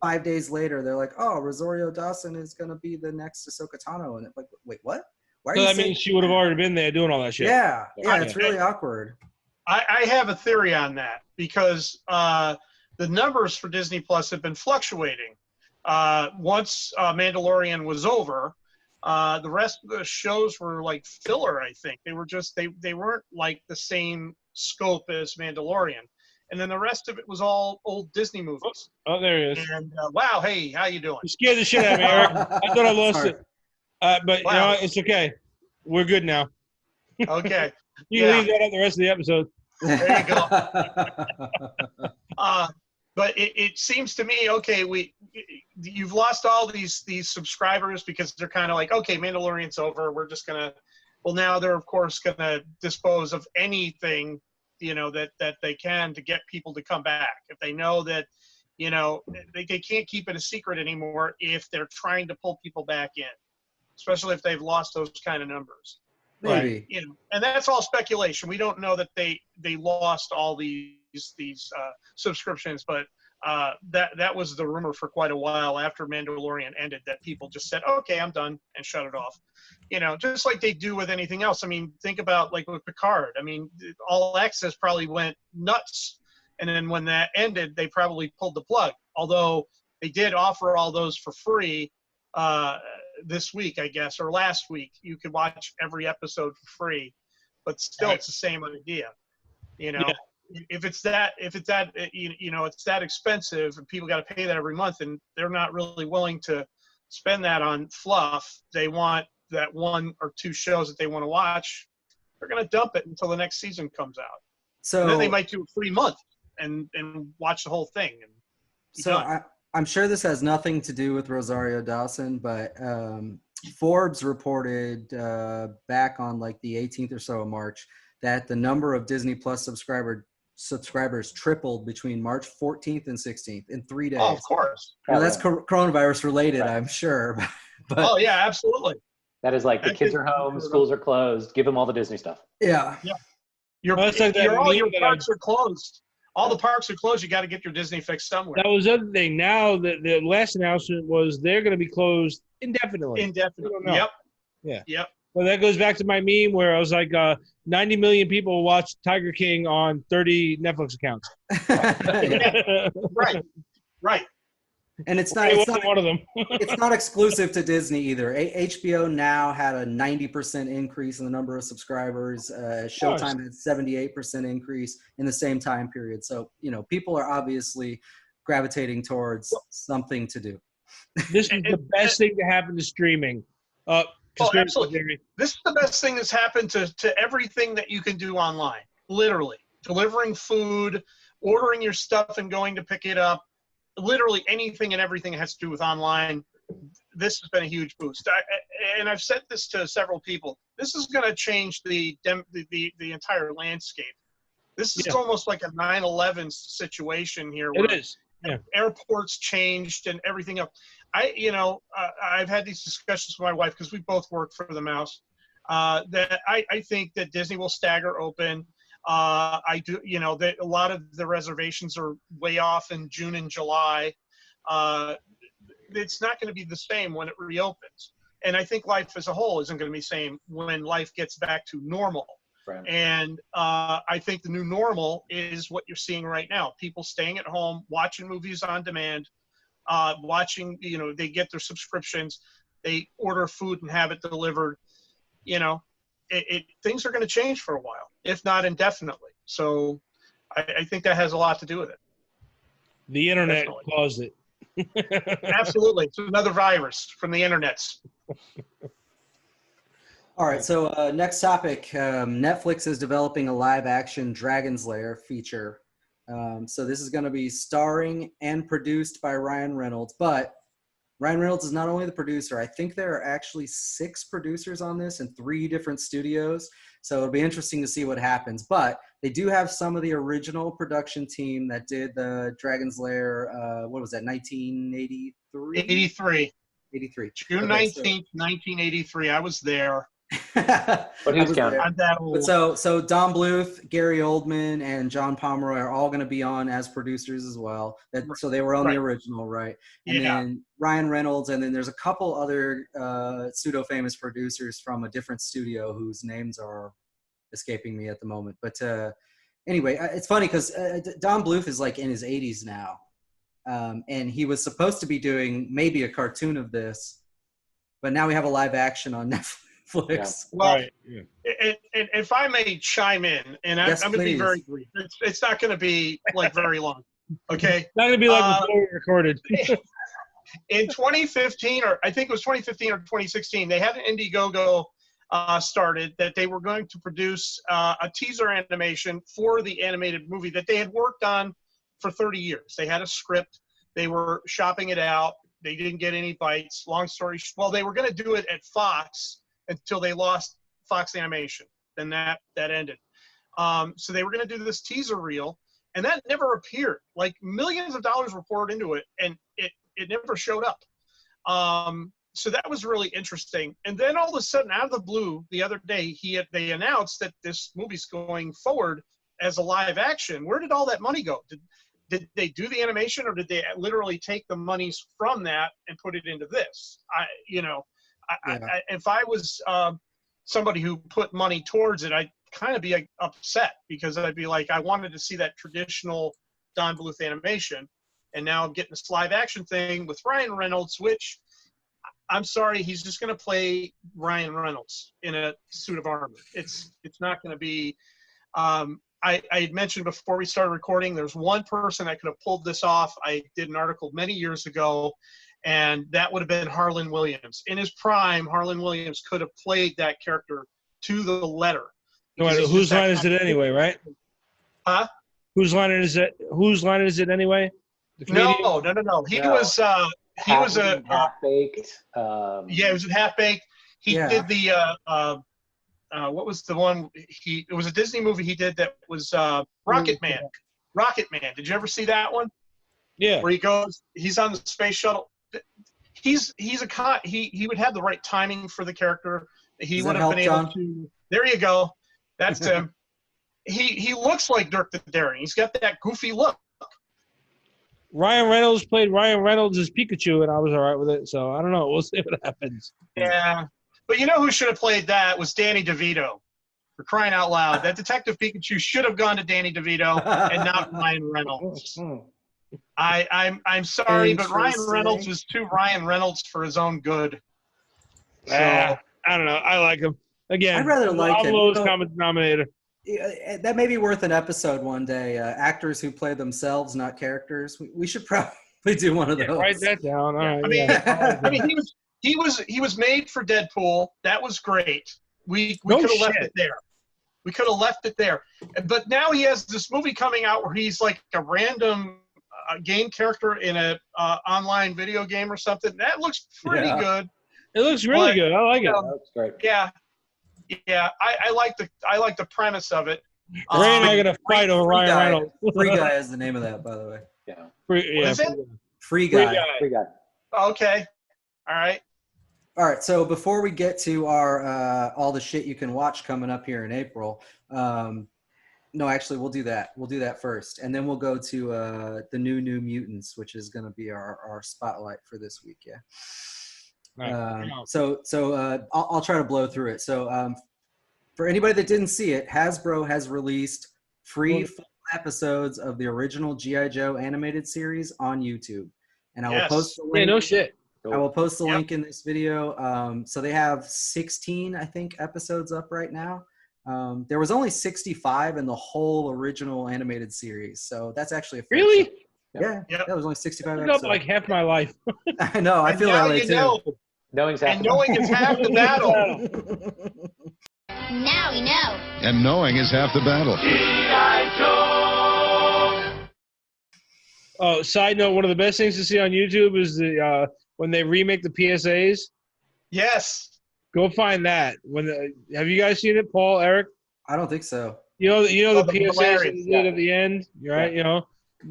C: 5 days later, they're like, oh, Rosario Dawson is going to be the next Ahsoka Tano. And it's like, wait, what? Why are
A: So
C: you
A: that
C: saying
A: means she would have already been there doing all that shit.
C: Yeah, it's really awkward.
D: I have a theory on that because the numbers for Disney Plus have been fluctuating. Once Mandalorian was over, the rest of the shows were like filler, I think. They were just, they weren't like the same scope as Mandalorian. And then the rest of it was all old Disney movies.
A: Oh, there he is.
D: And wow, hey, how you doing?
A: You scared the shit out of me, Eric. I thought I lost it. But
D: Wow.
A: you know what? It's okay. We're good now.
D: Okay.
A: You can leave that out the rest of the episode.
D: There you go. But it seems to me, okay, you've lost all these subscribers because they're kind of like, okay, Mandalorian's over. We're just gonna, well, now they're of course gonna dispose of anything, that they can to get people to come back. If they know that, they can't keep it a secret anymore if they're trying to pull people back in, especially if they've lost those kind of numbers.
C: Maybe.
D: But, and that's all speculation. We don't know that they lost all these subscriptions, but that was the rumor for quite a while after Mandalorian ended, that people just said, okay, I'm done, and shut it off. Just like they do with anything else. I mean, think about like with Picard. I mean, All Access probably went nuts, and then when that ended, they probably pulled the plug. Although they did offer all those for free this week, I guess, or last week. You could watch every episode for free, but still, it's the same idea.
A: Yeah.
D: If it's that it's that expensive and people got to pay that every month, and they're not really willing to spend that on fluff, they want that 1 or 2 shows that they want to watch, they're going to dump it until the next season comes out.
C: So
D: and then they might do a free month and watch the whole thing. And
C: so I'm sure this has nothing to do with Rosario Dawson, but Forbes reported back on like the 18th or so of March that the number of Disney Plus subscribers tripled between March 14th and 16th in 3 days.
D: Oh, of course.
C: Now, that's coronavirus related, right. I'm sure. But
D: oh, yeah, absolutely.
B: That is like the kids are home, schools are closed. Give them all the Disney stuff.
C: Yeah.
D: Your parks are closed. All the parks are closed. You got to get your Disney fix somewhere.
A: That was the other thing. Now, the last announcement was they're going to be closed indefinitely.
D: Yep.
A: Yeah.
D: Yep.
A: Well, that goes back to my meme where I was like, 90 million people watch Tiger King on 30 Netflix accounts.
D: Right.
C: And it's not
A: one of them.
C: It's not exclusive to Disney either. HBO Now had a 90% increase in the number of subscribers. Showtime had 78% increase in the same time period. So, people are obviously gravitating towards something to do.
A: This is the best thing to happen to streaming.
D: Absolutely. This is the best thing that's happened to everything that you can do online. Literally. Delivering food, ordering your stuff and going to pick it up. Literally anything and everything that has to do with online. This has been a huge boost. And I've said this to several people. This is going to change the entire landscape. This is almost like a 9/11 situation here. Where
A: it is. Yeah.
D: Airports changed and everything else. I've had these discussions with my wife because we both work for the Mouse. That I think that Disney will stagger open. I do, that a lot of the reservations are way off in June and July. It's not going to be the same when it reopens. And I think life as a whole isn't going to be the same when life gets back to normal.
B: Right.
D: And I think the new normal is what you're seeing right now. People staying at home, watching movies on demand, watching, they get their subscriptions, they order food and have it delivered. Things are going to change for a while, if not indefinitely. So I think that has a lot to do with it.
A: The internet
D: Definitely.
A: caused it.
D: Absolutely. It's another virus from the internets.
C: All right, so next topic. Netflix is developing a live-action Dragon's Lair feature. So this is going to be starring and produced by Ryan Reynolds, but Ryan Reynolds is not only the producer. I think there are actually 6 producers on this in 3 different studios. So it'll be interesting to see what happens. But they do have some of the original production team that did the Dragon's Lair, what was that, 1983?
D: 83.
C: 83.
D: June
C: Okay,
D: 19th, 1983. I was there.
B: But who's counting?
D: I'm that old.
C: But so Don Bluth, Gary Oldman, and John Pomeroy are all going to be on as producers as well. So they were on the original, right? And then Ryan Reynolds, and then there's a couple other pseudo-famous producers from a different studio whose names are escaping me at the moment. But anyway, it's funny because Don Bluth is like in his 80s now, and he was supposed to be doing maybe a cartoon of this, but now we have a live action on Netflix.
B: Yeah.
D: Well,
A: Right. Yeah.
D: and if I may chime in, and
C: Yes,
D: I'm going to be
C: please.
D: very brief. It's not going to be like very long. Okay.
A: Not gonna be like before we recorded.
D: In 2015, or I think it was 2015 or 2016, they had an Indiegogo started that they were going to produce a teaser animation for the animated movie that they had worked on for 30 years. They had a script. They were shopping it out. They didn't get any bites. Long story short, they were going to do it at Fox until they lost Fox Animation. Then that ended. So they were going to do this teaser reel, and that never appeared. Like millions of dollars were poured into it, and it never showed up. So that was really interesting. And then all of a sudden, out of the blue, the other day, they announced that this movie's going forward as a live action. Where did all that money go? Did they do the animation, or did they literally take the monies from that and put it into this? If I was somebody who put money towards it, I'd kind of be upset, because I'd be like, I wanted to see that traditional Don Bluth animation, and now I'm getting this live action thing with Ryan Reynolds, which, I'm sorry, he's just going to play Ryan Reynolds in a suit of armor. It's not going to be. I had mentioned before we started recording, there's one person that could have pulled this off. I did an article many years ago, and that would have been Harlan Williams. In his prime, Harlan Williams could have played that character to the letter.
A: No matter whose line is it anyway, right?
D: Huh?
A: Whose line is it? Whose line is it anyway?
D: No. He was
B: half-baked.
D: He was in Half-Baked. He did the what was the one? It was a Disney movie he did that was Rocket Man. Rocket Man. Did you ever see that one?
A: Yeah.
D: Where he's on the space shuttle. He would have the right timing for the character. He would have been able to. There you go. That's him. He looks like Dirk the Daring. He's got that goofy look.
A: Ryan Reynolds played Ryan Reynolds as Pikachu, and I was all right with it. So I don't know. We'll see what happens.
D: Yeah. But you know who should have played that was Danny DeVito. For crying out loud. That Detective Pikachu should have gone to Danny DeVito and not Ryan Reynolds. I'm sorry, but Ryan Reynolds was too Ryan Reynolds for his own good. So,
A: I don't know. I like him. Again,
C: I'd rather like him.
A: Lowest common denominator.
C: That may be worth an episode one day. Actors who play themselves, not characters. We should probably do one of those.
A: Write that down. All right,
D: I mean, he was made for Deadpool. That was great. We could have left it there. We could have left it there. But now he has this movie coming out where he's like a random game character in a online video game or something. That looks pretty good.
A: It looks really good. I like it.
B: That's great.
D: Yeah. I like the premise of it.
A: Ray and I got to fight over Ryan Reynolds.
C: Free Guy is the name of that, by the way.
B: Yeah.
D: What is it?
C: Free Guy.
B: Free Guy.
D: Okay. All right.
C: All right. So before we get to our all the shit you can watch coming up here in April, no, actually, we'll do that. We'll do that first, and then we'll go to the New Mutants, which is going to be our spotlight for this week. Yeah.
A: Right.
C: So I'll try to blow through it. So For anybody that didn't see it, Hasbro has released free full episodes of the original G.I. Joe animated series on YouTube. And I will post the link.
A: Yeah, no shit.
C: I will post the link in this video. So they have 16, I think, episodes up right now. There was only 65 in the whole original animated series. So that's actually a fair
A: Really?
C: show. Yeah, that was only 65
A: Up
C: episodes.
A: like half my life.
C: I know. I feel that way too.
D: Know.
B: Knowing
D: It's half the battle.
F: Now we know.
E: And knowing is half the battle.
A: Oh, side note, one of the best things to see on YouTube is the when they remake the PSAs.
D: Yes.
A: Go find that. Have you guys seen it, Paul, Eric?
C: I don't think so.
A: You know the
D: the
A: PSAs that
D: hilarious,
A: they did at the end, right? You know,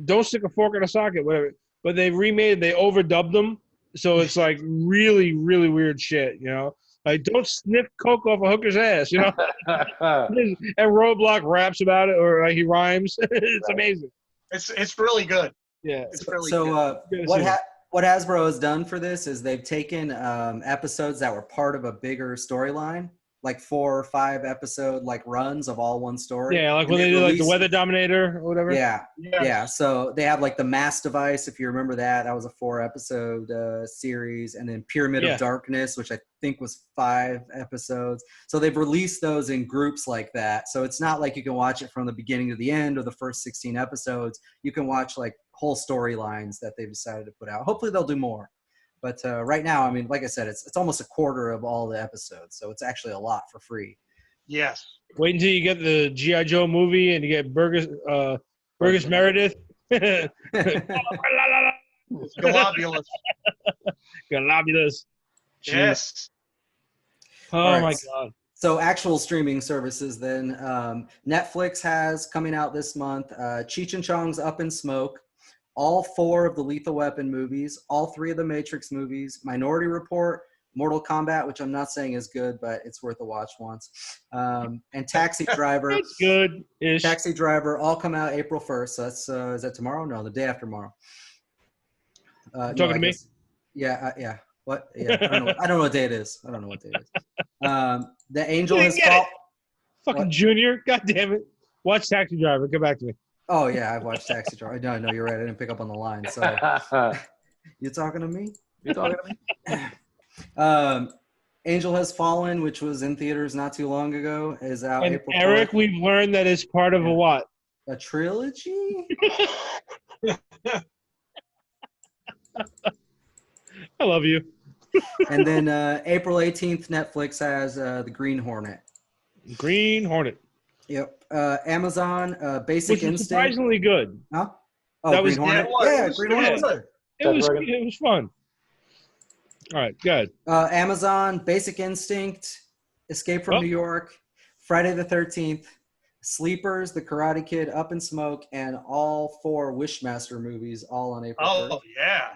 A: don't stick a fork in a socket, whatever. But they remade, they overdubbed them, so it's like really, really weird shit. You know, like don't sniff coke off a hooker's ass. You know, and Roadblock raps about it, or he rhymes. It's amazing.
D: It's really good.
A: Yeah.
D: It's really
C: So
D: good.
C: what Hasbro has done for this is they've taken episodes that were part of a bigger storyline, like 4 or 5 episode like runs of all one story.
A: Yeah, like when they did like the Weather Dominator or whatever.
C: Yeah. So they have like the Mass Device, if you remember that. That was a 4 episode series, and then Pyramid of Darkness, which I think was 5 episodes. So they've released those in groups like that. So it's not like you can watch it from the beginning to the end or the first 16 episodes. You can watch like whole storylines that they've decided to put out. Hopefully they'll do more. But right now, I mean, like I said, it's almost a quarter of all the episodes, so it's actually a lot for free.
D: Yes.
A: Wait until you get the G.I. Joe movie and you get Burgess Meredith.
D: Globulous.
A: Globulous.
D: Yes.
A: Oh, my God.
C: So actual streaming services then. Netflix has coming out this month Cheech and Chong's Up in Smoke, all 4 of the Lethal Weapon movies, all 3 of the Matrix movies, Minority Report, Mortal Kombat, which I'm not saying is good, but it's worth a watch once, and Taxi Driver.
A: It's good-ish.
C: Taxi Driver all come out April 1st. So that's is that tomorrow? No, the day after tomorrow.
A: Talking to me?
C: Yeah. What? Yeah, I don't know what day it is. I don't know what day it is. The Angel has called.
A: Fucking Junior. God damn it. Watch Taxi Driver. Come back to me.
C: Oh, yeah, I've watched Taxi Driver. No, you're right. I didn't pick up on the line. So you talking to me?
B: You talking to me?
C: Angel Has Fallen, which was in theaters not too long ago, is out
A: And
C: April 4th.
A: Eric, we've learned that it's part of a what?
C: A trilogy?
A: I love you.
C: And then April 18th, Netflix has The Green Hornet.
A: Green Hornet.
C: Yep. Amazon, Basic
A: Which is
C: Instinct.
A: surprisingly good.
C: Huh? Oh,
A: That
C: Green
A: was-
C: Hornet?
D: Yeah,
C: Green Hornet.
A: It was fun. All right, good.
C: Amazon, Basic Instinct, Escape from New York, Friday the 13th, Sleepers, The Karate Kid, Up in Smoke, and all 4 Wishmaster movies all on April 1st.
D: Oh, yeah.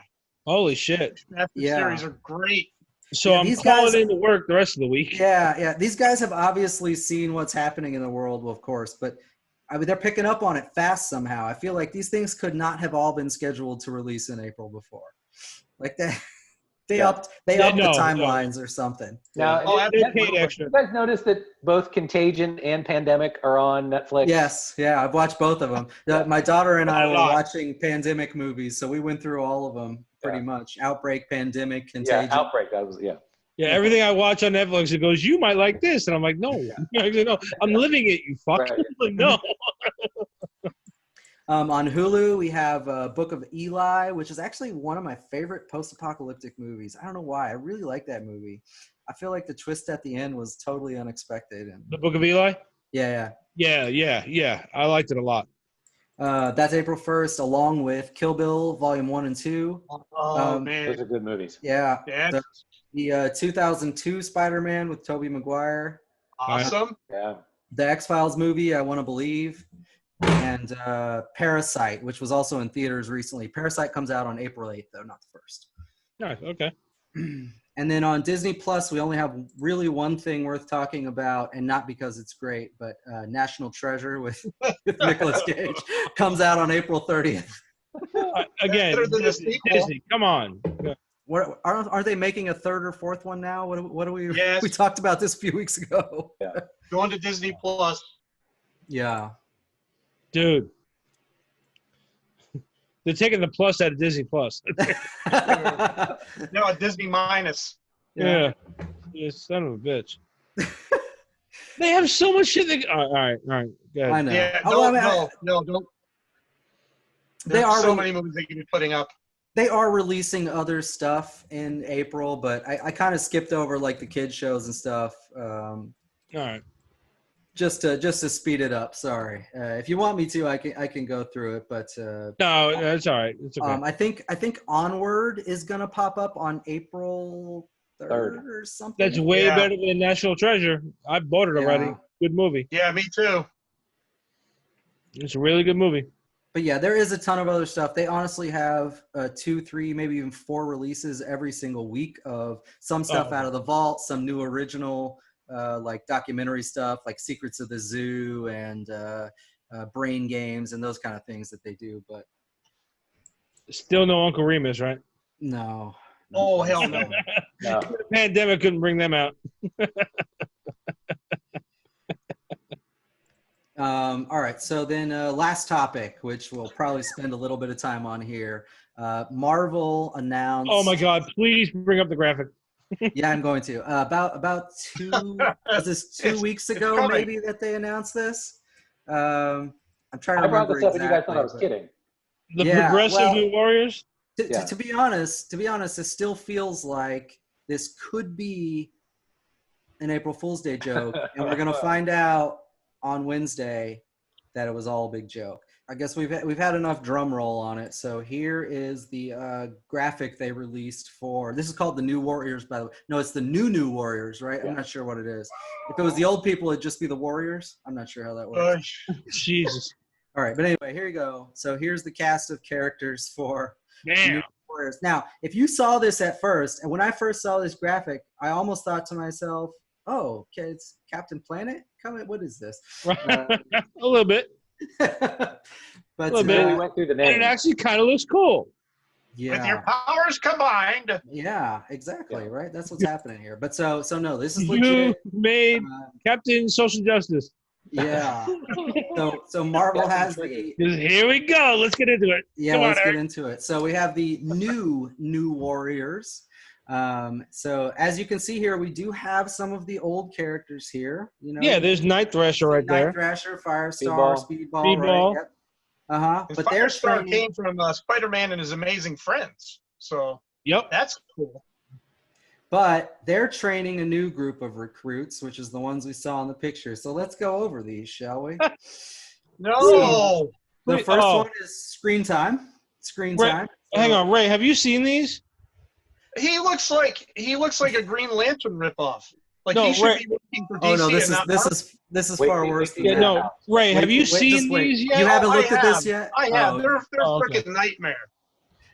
A: Holy shit.
D: The series are great.
A: So I'm
C: these
A: calling
C: guys-
A: into work the rest of the week.
C: Yeah. These guys have obviously seen what's happening in the world, of course, but I mean, they're picking up on it fast somehow. I feel like these things could not have all been scheduled to release in April before. Like that. They upped the timelines or something.
B: Now,
A: They paid extra.
B: you guys notice that both Contagion and Pandemic are on Netflix?
C: Yes, I've watched both of them. My daughter and I were watching pandemic movies, so we went through all of them pretty much. Outbreak, Pandemic, Contagion.
B: Yeah, Outbreak. That was
A: Yeah, everything I watch on Netflix, it goes, you might like this. And I'm like, no. No, I'm living it, you fuck.
B: Right.
A: Like, no.
C: On Hulu, we have Book of Eli, which is actually one of my favorite post-apocalyptic movies. I don't know why. I really like that movie. I feel like the twist at the end was totally unexpected. And
A: The Book of Eli?
C: Yeah.
A: I liked it a lot.
C: That's April 1st, along with Kill Bill Volume 1 and 2.
D: Oh, man.
B: Those are good movies.
C: Yeah.
D: Yeah.
C: The 2002 Spider-Man with Tobey Maguire.
D: Awesome.
B: Yeah.
C: The X-Files movie, I Want to Believe. And Parasite, which was also in theaters recently. Parasite comes out on April 8th, though, not the 1st.
A: Nice, okay.
C: And then on Disney Plus, we only have really one thing worth talking about, and not because it's great, but National Treasure with Nicolas Cage comes out on April 30th.
A: Again,
D: Better than the sequel.
A: Disney, come on.
C: Aren't they making a 3rd or 4th one now? What do we?
D: Yes.
C: We talked about this a few weeks ago.
B: Yeah.
D: Going to Disney Plus.
C: Yeah.
A: Dude. They're taking the plus out of Disney Plus.
D: No, a Disney minus.
A: Yeah. You son of a bitch. They have so much shit. All right. Go ahead.
C: I know.
D: Yeah,
C: Oh,
D: no, don't.
C: They
D: There's
C: are
D: so many movies they can be putting up.
C: They are releasing other stuff in April, but I kind of skipped over like the kids shows and stuff.
A: All right.
C: Just to speed it up. Sorry. If you want me to, I can go through it, but
A: No, that's all right. It's okay.
C: I think Onward is gonna pop up on April 3rd or something.
A: That's way better than National Treasure. I bought it already.
C: Yeah.
A: Good movie.
D: Yeah, me too.
A: It's a really good movie.
C: But yeah, there is a ton of other stuff. They honestly have 2, 3, maybe even 4 releases every single week of some stuff out of the vault, some new original like documentary stuff like Secrets of the Zoo and Brain Games and those kind of things that they do. But
A: still no Uncle Remus, right?
C: No.
D: Oh, hell no.
B: No.
A: The pandemic couldn't bring them out.
C: All right, so then last topic, which we'll probably spend a little bit of time on here. Marvel announced.
A: Oh my God! Please bring up the graphic.
C: Yeah, I'm going to. About 2 was this 2 weeks ago
D: coming.
C: maybe that they announced this. I'm trying to
B: I brought
C: remember
B: this up and you guys
C: exactly,
B: thought I was
C: but-
B: kidding.
A: The
C: Yeah,
A: Progressive
C: well-
A: New Warriors.
C: To be honest, it still feels like this could be an April Fool's Day joke, and we're gonna find out on Wednesday that it was all a big joke. I guess we've had enough drum roll on it. So here is the graphic they released for. This is called the New Warriors, by the way. No, it's the New Warriors, right?
B: Yeah.
C: I'm not sure what it is. If it was the old people, it'd just be the Warriors. I'm not sure how that works.
A: Jesus.
C: All right, but anyway, here you go. So here's the cast of characters for
A: Damn.
C: New Warriors. Now, if you saw this at first, and when I first saw this graphic, I almost thought to myself, "Oh, okay, it's Captain Planet. What is this?"
A: A little bit.
C: But
A: Little bit.
B: We went through the
A: And it
B: names.
A: actually kind of looks cool.
D: With your
C: yeah,
D: powers combined.
C: yeah, exactly,
B: Yeah.
C: right. That's what's happening here. But so no, this is
A: You
C: legit.
A: made Captain Social Justice.
C: Yeah. So Marvel has the
A: Here we go. Let's get into it.
C: Yeah,
A: Come on,
C: let's get
A: Eric.
C: into it. So we have the new Warriors. So as you can see here, we do have some of the old characters here. You know,
A: Yeah, there's Night Thrasher right
C: Night
A: there.
C: Thrasher, Firestar, Speedball,
A: Speedball.
C: right? Yep.
D: And
C: But they're
D: Firestar
C: training,
D: came from Spider-Man and his amazing friends. So
A: Yep.
D: that's cool.
C: but they're training a new group of recruits, which is the ones we saw in the picture. So let's go over these, shall we?
D: No.
C: The
A: Wait,
C: first
A: oh.
C: one is screen time. Screen
A: Right.
C: time.
A: Hang on, Ray. Have you seen these?
D: He looks like a Green Lantern ripoff. Like
A: No,
D: he should
A: Ray-
D: be working for DC
C: Oh no,
D: and not Marvel.
C: this is
B: Wait,
C: far
B: wait,
C: worse
B: wait,
C: than
A: Yeah,
C: that.
A: no. Ray, have you
C: Just
A: seen
C: wait.
A: these yet?
C: You haven't
D: I
C: looked at this
D: have.
C: yet?
D: I have.
C: Oh,
D: They're
A: Oh,
D: freaking
A: okay.
D: nightmare.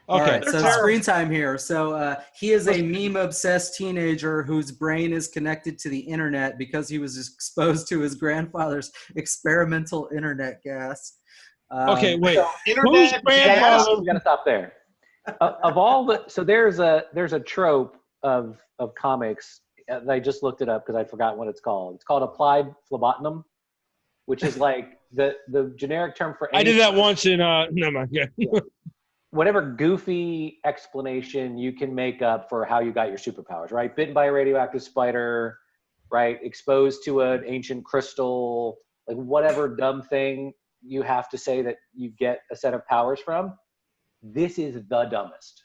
C: All
A: Okay.
C: right, so
D: They're
C: screen time here. So he is a meme-obsessed teenager whose brain is connected to the internet because he was exposed to his grandfather's experimental internet gas.
A: Okay, wait.
B: So,
A: Whose
D: Internet
A: grandfather?
B: we gotta stop there. Of all the, so there's a trope of comics. And I just looked it up because I forgot what it's called. It's called applied phlebotomy, which is like the generic term for
A: I did
B: any-
A: that once in never mind. Yeah.
B: whatever goofy explanation you can make up for how you got your superpowers, right? Bitten by a radioactive spider, right? Exposed to an ancient crystal, like whatever dumb thing you have to say that you get a set of powers from. This is the dumbest.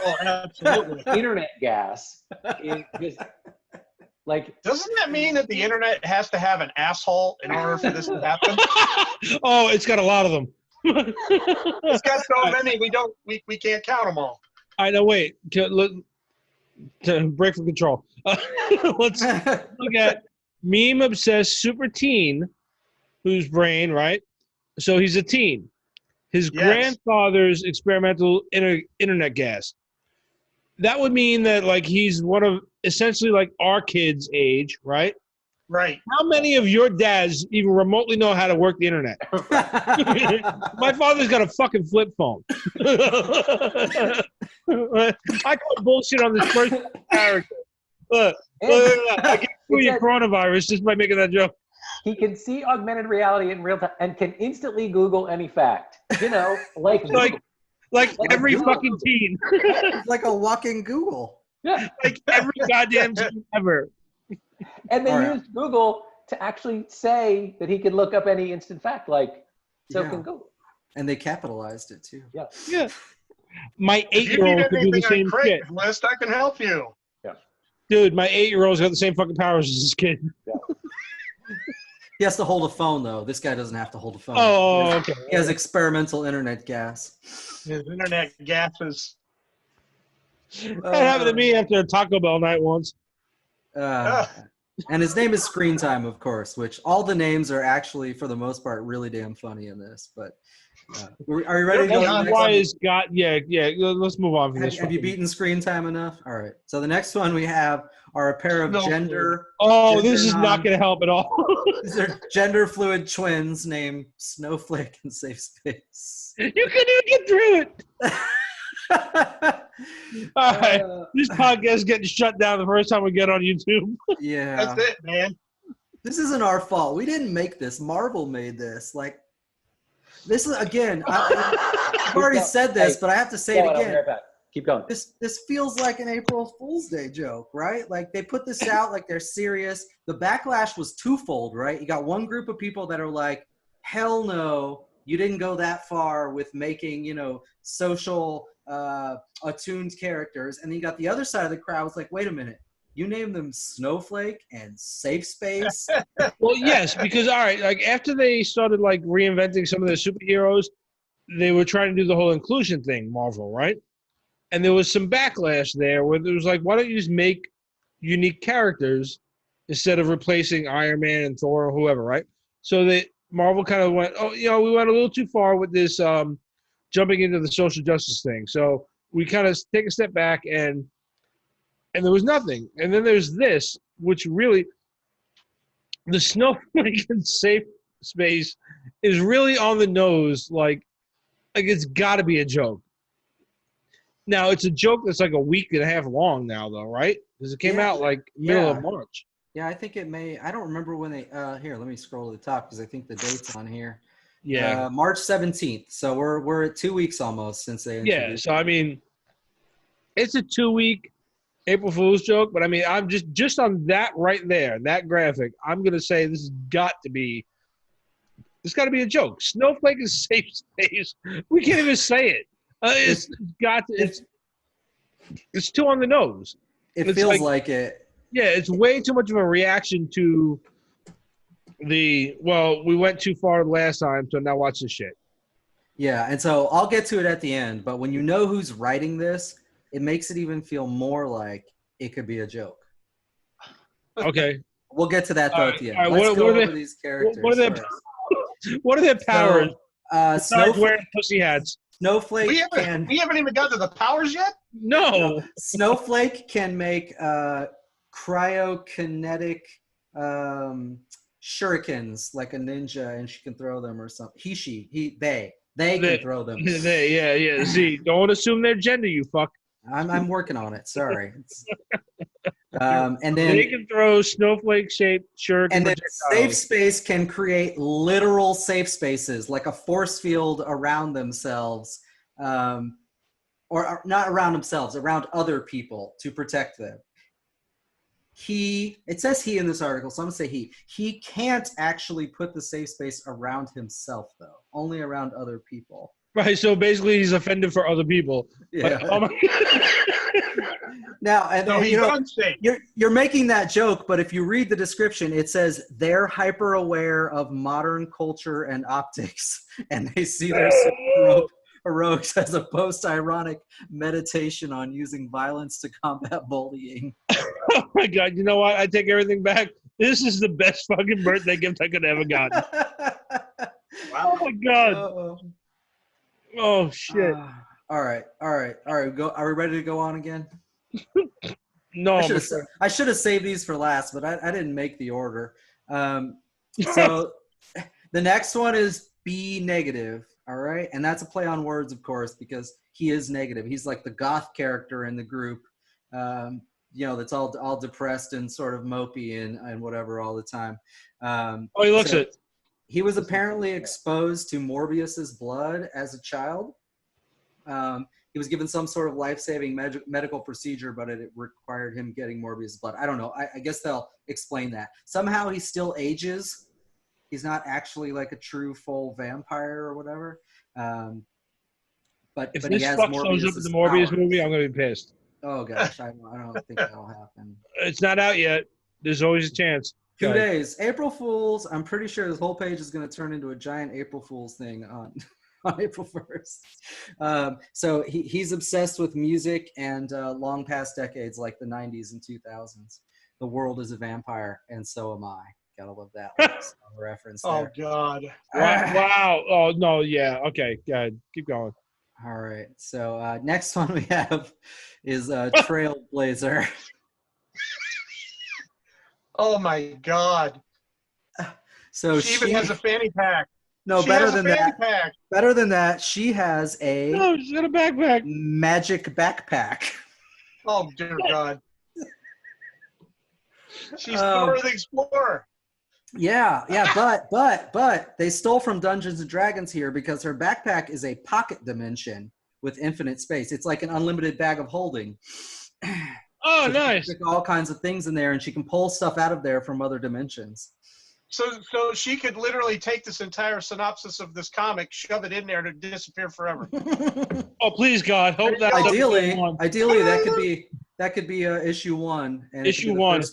D: Oh, absolutely.
B: Internet gas is just like,
D: Doesn't that mean that the internet has to have an asshole in order for this to happen?
A: Oh, it's got a lot of them.
D: It's got so many we can't count them all.
A: I know. Wait. To break from control. Let's look at meme obsessed super teen, whose brain, right? So he's a teen. His
D: Yes.
A: grandfather's experimental internet gas. That would mean that like he's one of essentially like our kids' age, right?
D: Right.
A: How many of your dads even remotely know how to work the internet? My father's got a fucking flip phone. I call bullshit on this first character. Look,
B: And
A: I can fool
B: it
A: you
B: said
A: coronavirus just by making that joke.
B: he can see augmented reality in real time and can instantly Google any fact. You know, like
A: Like,
B: Google.
A: like
B: Like
A: every
B: Google.
A: fucking teen.
C: He's like a walking Google.
B: Yeah.
A: Like every goddamn teen ever.
B: And they
C: All right.
B: used Google to actually say that he can look up any instant fact, like so
C: Yeah.
B: can Google.
C: And they capitalized it too.
B: Yeah.
A: Yeah. My
D: If you need
A: 8-year-old could do the
D: anything on
A: same shit.
D: Craigslist, I can help you.
A: Dude, my 8-year-old's got the same fucking powers as this kid.
C: He has to hold a phone though. This guy doesn't have to hold a phone.
A: Oh, okay.
C: He has experimental internet gas.
D: His internet gases.
A: That happened to me after a Taco Bell night once.
C: And his name is Screen Time, of course, which all the names are actually, for the most part, really damn funny in this. But are you ready to go?
D: That's
C: To the next
A: Why
C: one?
A: is God? Yeah. Let's move on from this.
C: Have you beaten Screen Time enough? All right. So the next one we have are a pair of
D: No.
C: gender.
A: Oh, this is
C: gender
A: not going to help at all.
C: These are gender fluid twins named Snowflake and Safe Space.
A: You couldn't even get through it. All right. This podcast is getting shut down the first time we get on YouTube.
C: Yeah.
D: That's it, man.
C: This isn't our fault. We didn't make this. Marvel made this. Like, this is, again, I've already said this, but I have to say it again.
B: Keep going.
C: This feels like an April Fool's Day joke, right? Like, they put this out like they're serious. The backlash was twofold, right? You got one group of people that are like, hell no, you didn't go that far with making, social attuned characters. And then you got the other side of the crowd was like, wait a minute, you named them Snowflake and Safe Space?
A: Well, yes, because all right, like after they started like reinventing some of their superheroes, they were trying to do the whole inclusion thing, Marvel, right? And there was some backlash there where there was like, why don't you just make unique characters instead of replacing Iron Man and Thor or whoever, right? So Marvel kind of went, we went a little too far with this jumping into the social justice thing. So we kind of take a step back and there was nothing. And then there's this, which really, the Snowflake and Safe Space is really on the nose. Like it's got to be a joke. Now, it's a joke that's like a week and a half long now, though, right? Because it came out like middle of March.
C: Yeah, I think it may. I don't remember when they. Here, let me scroll to the top because I think the date's on here.
A: Yeah.
C: March 17th. So we're at 2 weeks almost since they.
A: Yeah. So I mean, it's a 2-week April Fool's joke, but I mean, I'm just on that right there, that graphic. I'm gonna say this has got to be. It's got to be a joke. Snowflake is Safe Space. We can't even say it. It's too on the nose.
C: It feels like it.
A: Yeah, it's way too much of a reaction to we went too far last time, so now watch this shit.
C: Yeah, and so I'll get to it at the end, but when you know who's writing this, it makes it even feel more like it could be a joke.
A: Okay.
C: We'll get to that though at the end.
A: Right,
C: Let's go over these characters.
A: What are their powers?
C: Snowflake,
A: wearing pussy hats.
C: Snowflake
D: We haven't even got to the powers yet?
A: No.
C: Snowflake can make cryokinetic shurikens like a ninja, and she can throw them or something. They can throw them.
A: Yeah. See, don't assume their gender, you fuck.
C: I'm working on it. Sorry. And then
A: they can throw snowflake-shaped shuriken.
C: And then Safe Space can create literal safe spaces, like a force field around themselves, or not around themselves, around other people to protect them. It says he in this article, so I'm gonna say he. He can't actually put the safe space around himself, though, only around other people.
A: Right, so basically he's offended for other people.
C: Yeah.
A: But, oh my
C: Now, and
D: No, he's unsafe.
C: you're making that joke, but if you read the description, it says they're hyper aware of modern culture and optics, and they see their heroics as a post-ironic meditation on using violence to combat bullying.
A: Oh my God! You know what? I take everything back. This is the best fucking birthday gift I could have ever gotten. Oh my God! Oh shit!
C: All right. Go. Are we ready to go on again?
A: No,
C: I should have saved these for last, but I didn't make the order. So the next one is B negative. All right, and that's a play on words, of course, because he is negative. He's like the goth character in the group. that's all depressed and sort of mopey and whatever all the time.
A: Oh, he looks
C: so
A: it.
C: He was apparently exposed to Morbius's blood as a child. He was given some sort of life-saving medical procedure, but it required him getting Morbius blood. I don't know. I guess they'll explain that. Somehow he still ages. He's not actually like a true full vampire or whatever. But
A: If
C: he
A: this
C: has
A: fuck shows up in the Morbius movie, I'm gonna be pissed.
C: Oh gosh, I don't think that'll happen.
A: It's not out yet. There's always a chance.
C: 2 days. April Fools. I'm pretty sure this whole page is going to turn into a giant April Fools thing on April 1st. So he's obsessed with music and long past decades like the 90s and 2000s. The world is a vampire, and so am I. Gotta love that reference there.
D: Oh, God.
A: Wow. Oh, no, yeah. Okay, go ahead. Keep going.
C: All right. So next one we have is Trailblazer.
D: Oh, my God.
C: So
D: she even has a fanny pack.
C: No,
D: she
C: better than that.
D: Pack.
C: Better than that, she has a
A: she's got a backpack.
C: Magic backpack.
D: Oh, dear God. She's Dora the Explorer.
C: Yeah, but they stole from Dungeons and Dragons here because her backpack is a pocket dimension with infinite space. It's like an unlimited bag of holding.
A: Oh,
C: so
A: nice.
C: She can stick all kinds of things in there, and she can pull stuff out of there from other dimensions.
D: So she could literally take this entire synopsis of this comic, shove it in there, to disappear forever.
A: Oh, please, God! Hope that.
C: Ideally, that could be issue 1. And
A: issue 1,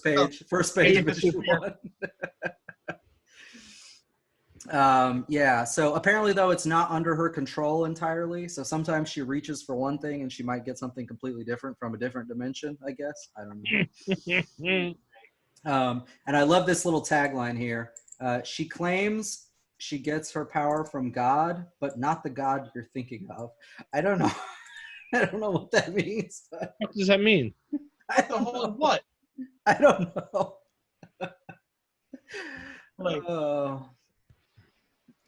C: first page of issue 1. Yeah. So apparently, though, it's not under her control entirely. So sometimes she reaches for one thing, and she might get something completely different from a different dimension. I guess I don't know. And I love this little tagline here. She claims she gets her power from God, but not the God you're thinking of. I don't know. I don't know what that means.
A: What does that mean?
D: What the whole what?
C: I don't know.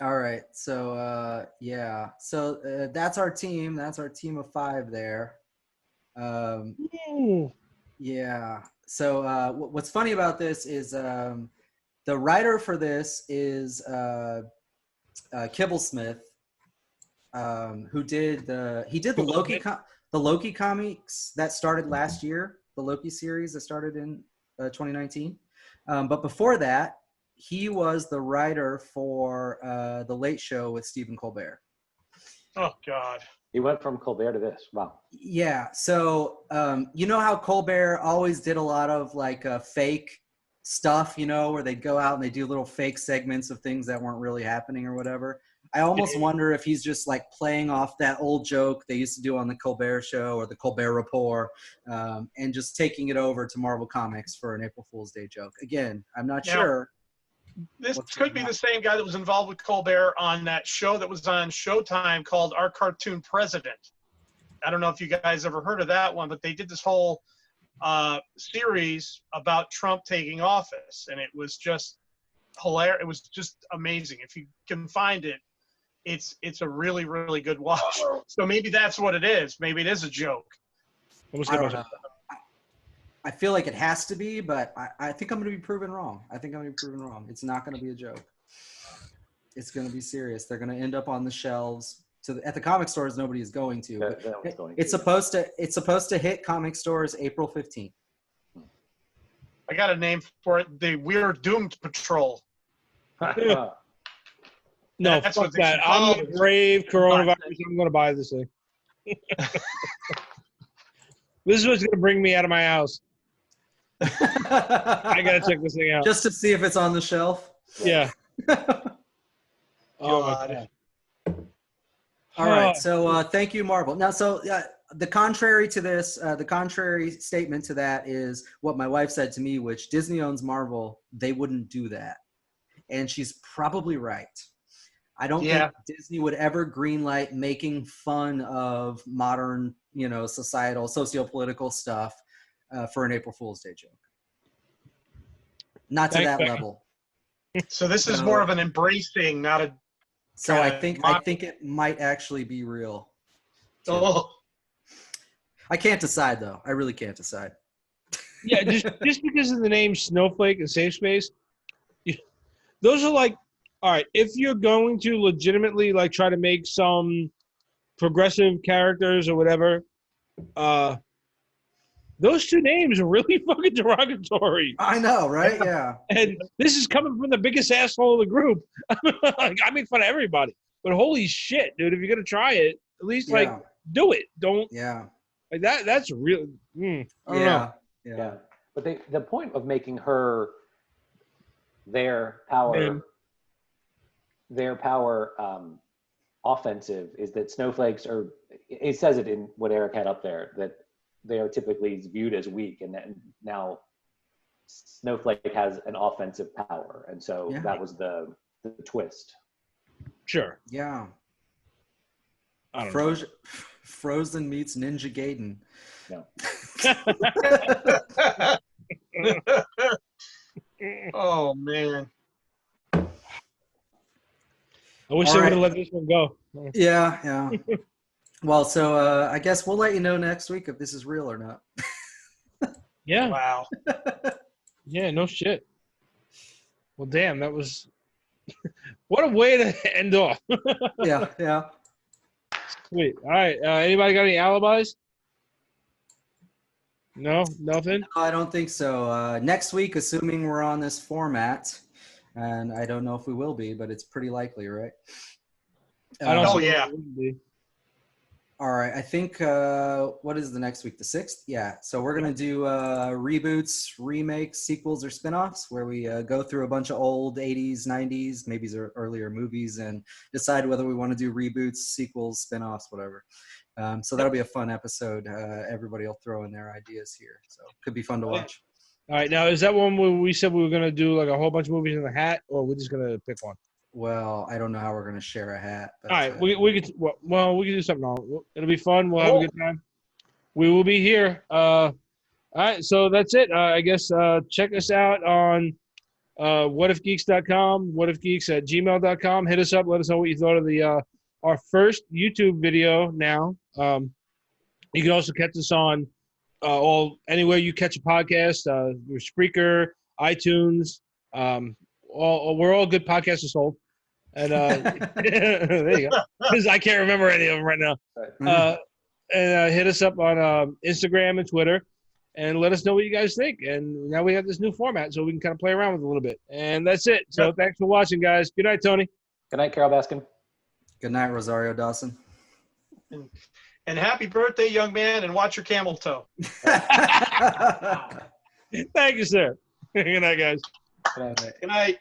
C: All right. So yeah. So that's our team. That's our team of 5 there. Yeah. So what's funny about this is the writer for this is Kibblesmith, who did the Loki comics that started last year, the Loki series that started in 2019. But before that, he was the writer for The Late Show with Stephen Colbert.
D: Oh, God.
B: He went from Colbert to this. Wow.
C: Yeah. So, you know how Colbert always did a lot of like fake stuff, where they'd go out and they do little fake segments of things that weren't really happening or whatever. I almost wonder if he's just like playing off that old joke they used to do on the Colbert Show or the Colbert Report, and just taking it over to Marvel Comics for an April Fool's Day joke. Again, I'm not sure.
D: This could be the same guy that was involved with Colbert on that show that was on Showtime called Our Cartoon President. I don't know if you guys ever heard of that one, but they did this whole series about Trump taking office, and it was just hilarious. It was just amazing. If you can find it, it's a really, really good watch. So maybe that's what it is. Maybe it is a joke.
C: I don't know. I feel like it has to be, but I think I'm going to be proven wrong. It's not going to be a joke. It's going to be serious. They're going to end up on the shelves. At the comic stores, nobody is going to. It's supposed to hit comic stores April 15th.
D: I got a name for it. The We're Doomed Patrol.
A: No, fuck that. I'm a brave coronavirus. I'm going to buy this thing. This is what's going to bring me out of my house. I gotta check this thing out
C: just to see if it's on the shelf.
A: Yeah.
D: Oh my God.
C: All right. So thank you, Marvel. Now, so the contrary to this, the contrary statement to that is what my wife said to me, which Disney owns Marvel. They wouldn't do that, and she's probably right. I don't think Disney would ever greenlight making fun of modern, societal, socio-political stuff for an April Fool's Day joke. Not to that level.
D: So this is more of an embracing, not a.
C: So I think it might actually be real.
D: Oh.
C: I can't decide though. I really can't decide.
A: Yeah, just because of the name Snowflake and Safe Space, those are like, all right, if you're going to legitimately like try to make some progressive characters or whatever, those two names are really fucking derogatory.
C: I know, right? Yeah.
A: And this is coming from the biggest asshole of the group. Like, I make fun of everybody, but holy shit, dude! If you're gonna try it, at least like
C: Yeah.
A: do it. Don't
C: Yeah.
A: like that. That's real. I don't know.
C: Yeah.
B: Yeah. But the point of making her their power offensive is that snowflakes are, it says it in what Eric had up there, that they are typically viewed as weak, and then now Snowflake has an offensive power, and so that was the twist.
A: Sure.
C: Yeah.
A: I don't know.
C: Frozen meets Ninja Gaiden.
B: No.
D: Oh man.
A: I wish
C: All
A: they
C: right.
A: would have let this one go.
C: Yeah, yeah. Well, so I guess we'll let you know next week if this is real or not.
A: Yeah.
D: Wow.
A: Yeah. No shit. Well, damn. That was what a way to end off.
C: Yeah, yeah.
A: Sweet. All right. Anybody got any alibis? No, nothing.
C: No, I don't think so. Next week, assuming we're on this format, and I don't know if we will be, but it's pretty likely, right?
A: I don't.
D: Oh,
A: see
D: yeah.
A: what it would be.
C: All right. I think, what is the next week? The 6th? Yeah. So we're going to do reboots, remakes, sequels, or spinoffs, where we go through a bunch of old 80s, 90s, maybe earlier movies and decide whether we want to do reboots, sequels, spinoffs, whatever. So that'll be a fun episode. Everybody will throw in their ideas here. So could be fun to watch.
A: All right. Now, is that one where we said we were going to do like a whole bunch of movies in the hat, or we're just going to pick one?
C: Well, I don't know how we're going to share a hat. But,
A: All right. We could. Well, we could do something on. It'll be fun. We'll have a good time. We will be here. All right. So that's it. I guess check us out on whatifgeeks.com, whatifgeeks@gmail.com. Hit us up. Let us know what you thought of the our first YouTube video now. You can also catch us on anywhere you catch a podcast, your Spreaker, iTunes. We're all good podcasts are sold. And there you go. Because I can't remember any of them right now. And hit us up on Instagram and Twitter, and let us know what you guys think. And now we have this new format, so we can kind of play around with it a little bit. And that's it. So thanks for watching, guys. Good night, Tony.
B: Good night, Carol Baskin.
C: Good night, Rosario Dawson.
D: And happy birthday, young man, and watch your camel toe.
A: Thank you, sir. Good night, guys.
B: Good night.
D: Good night.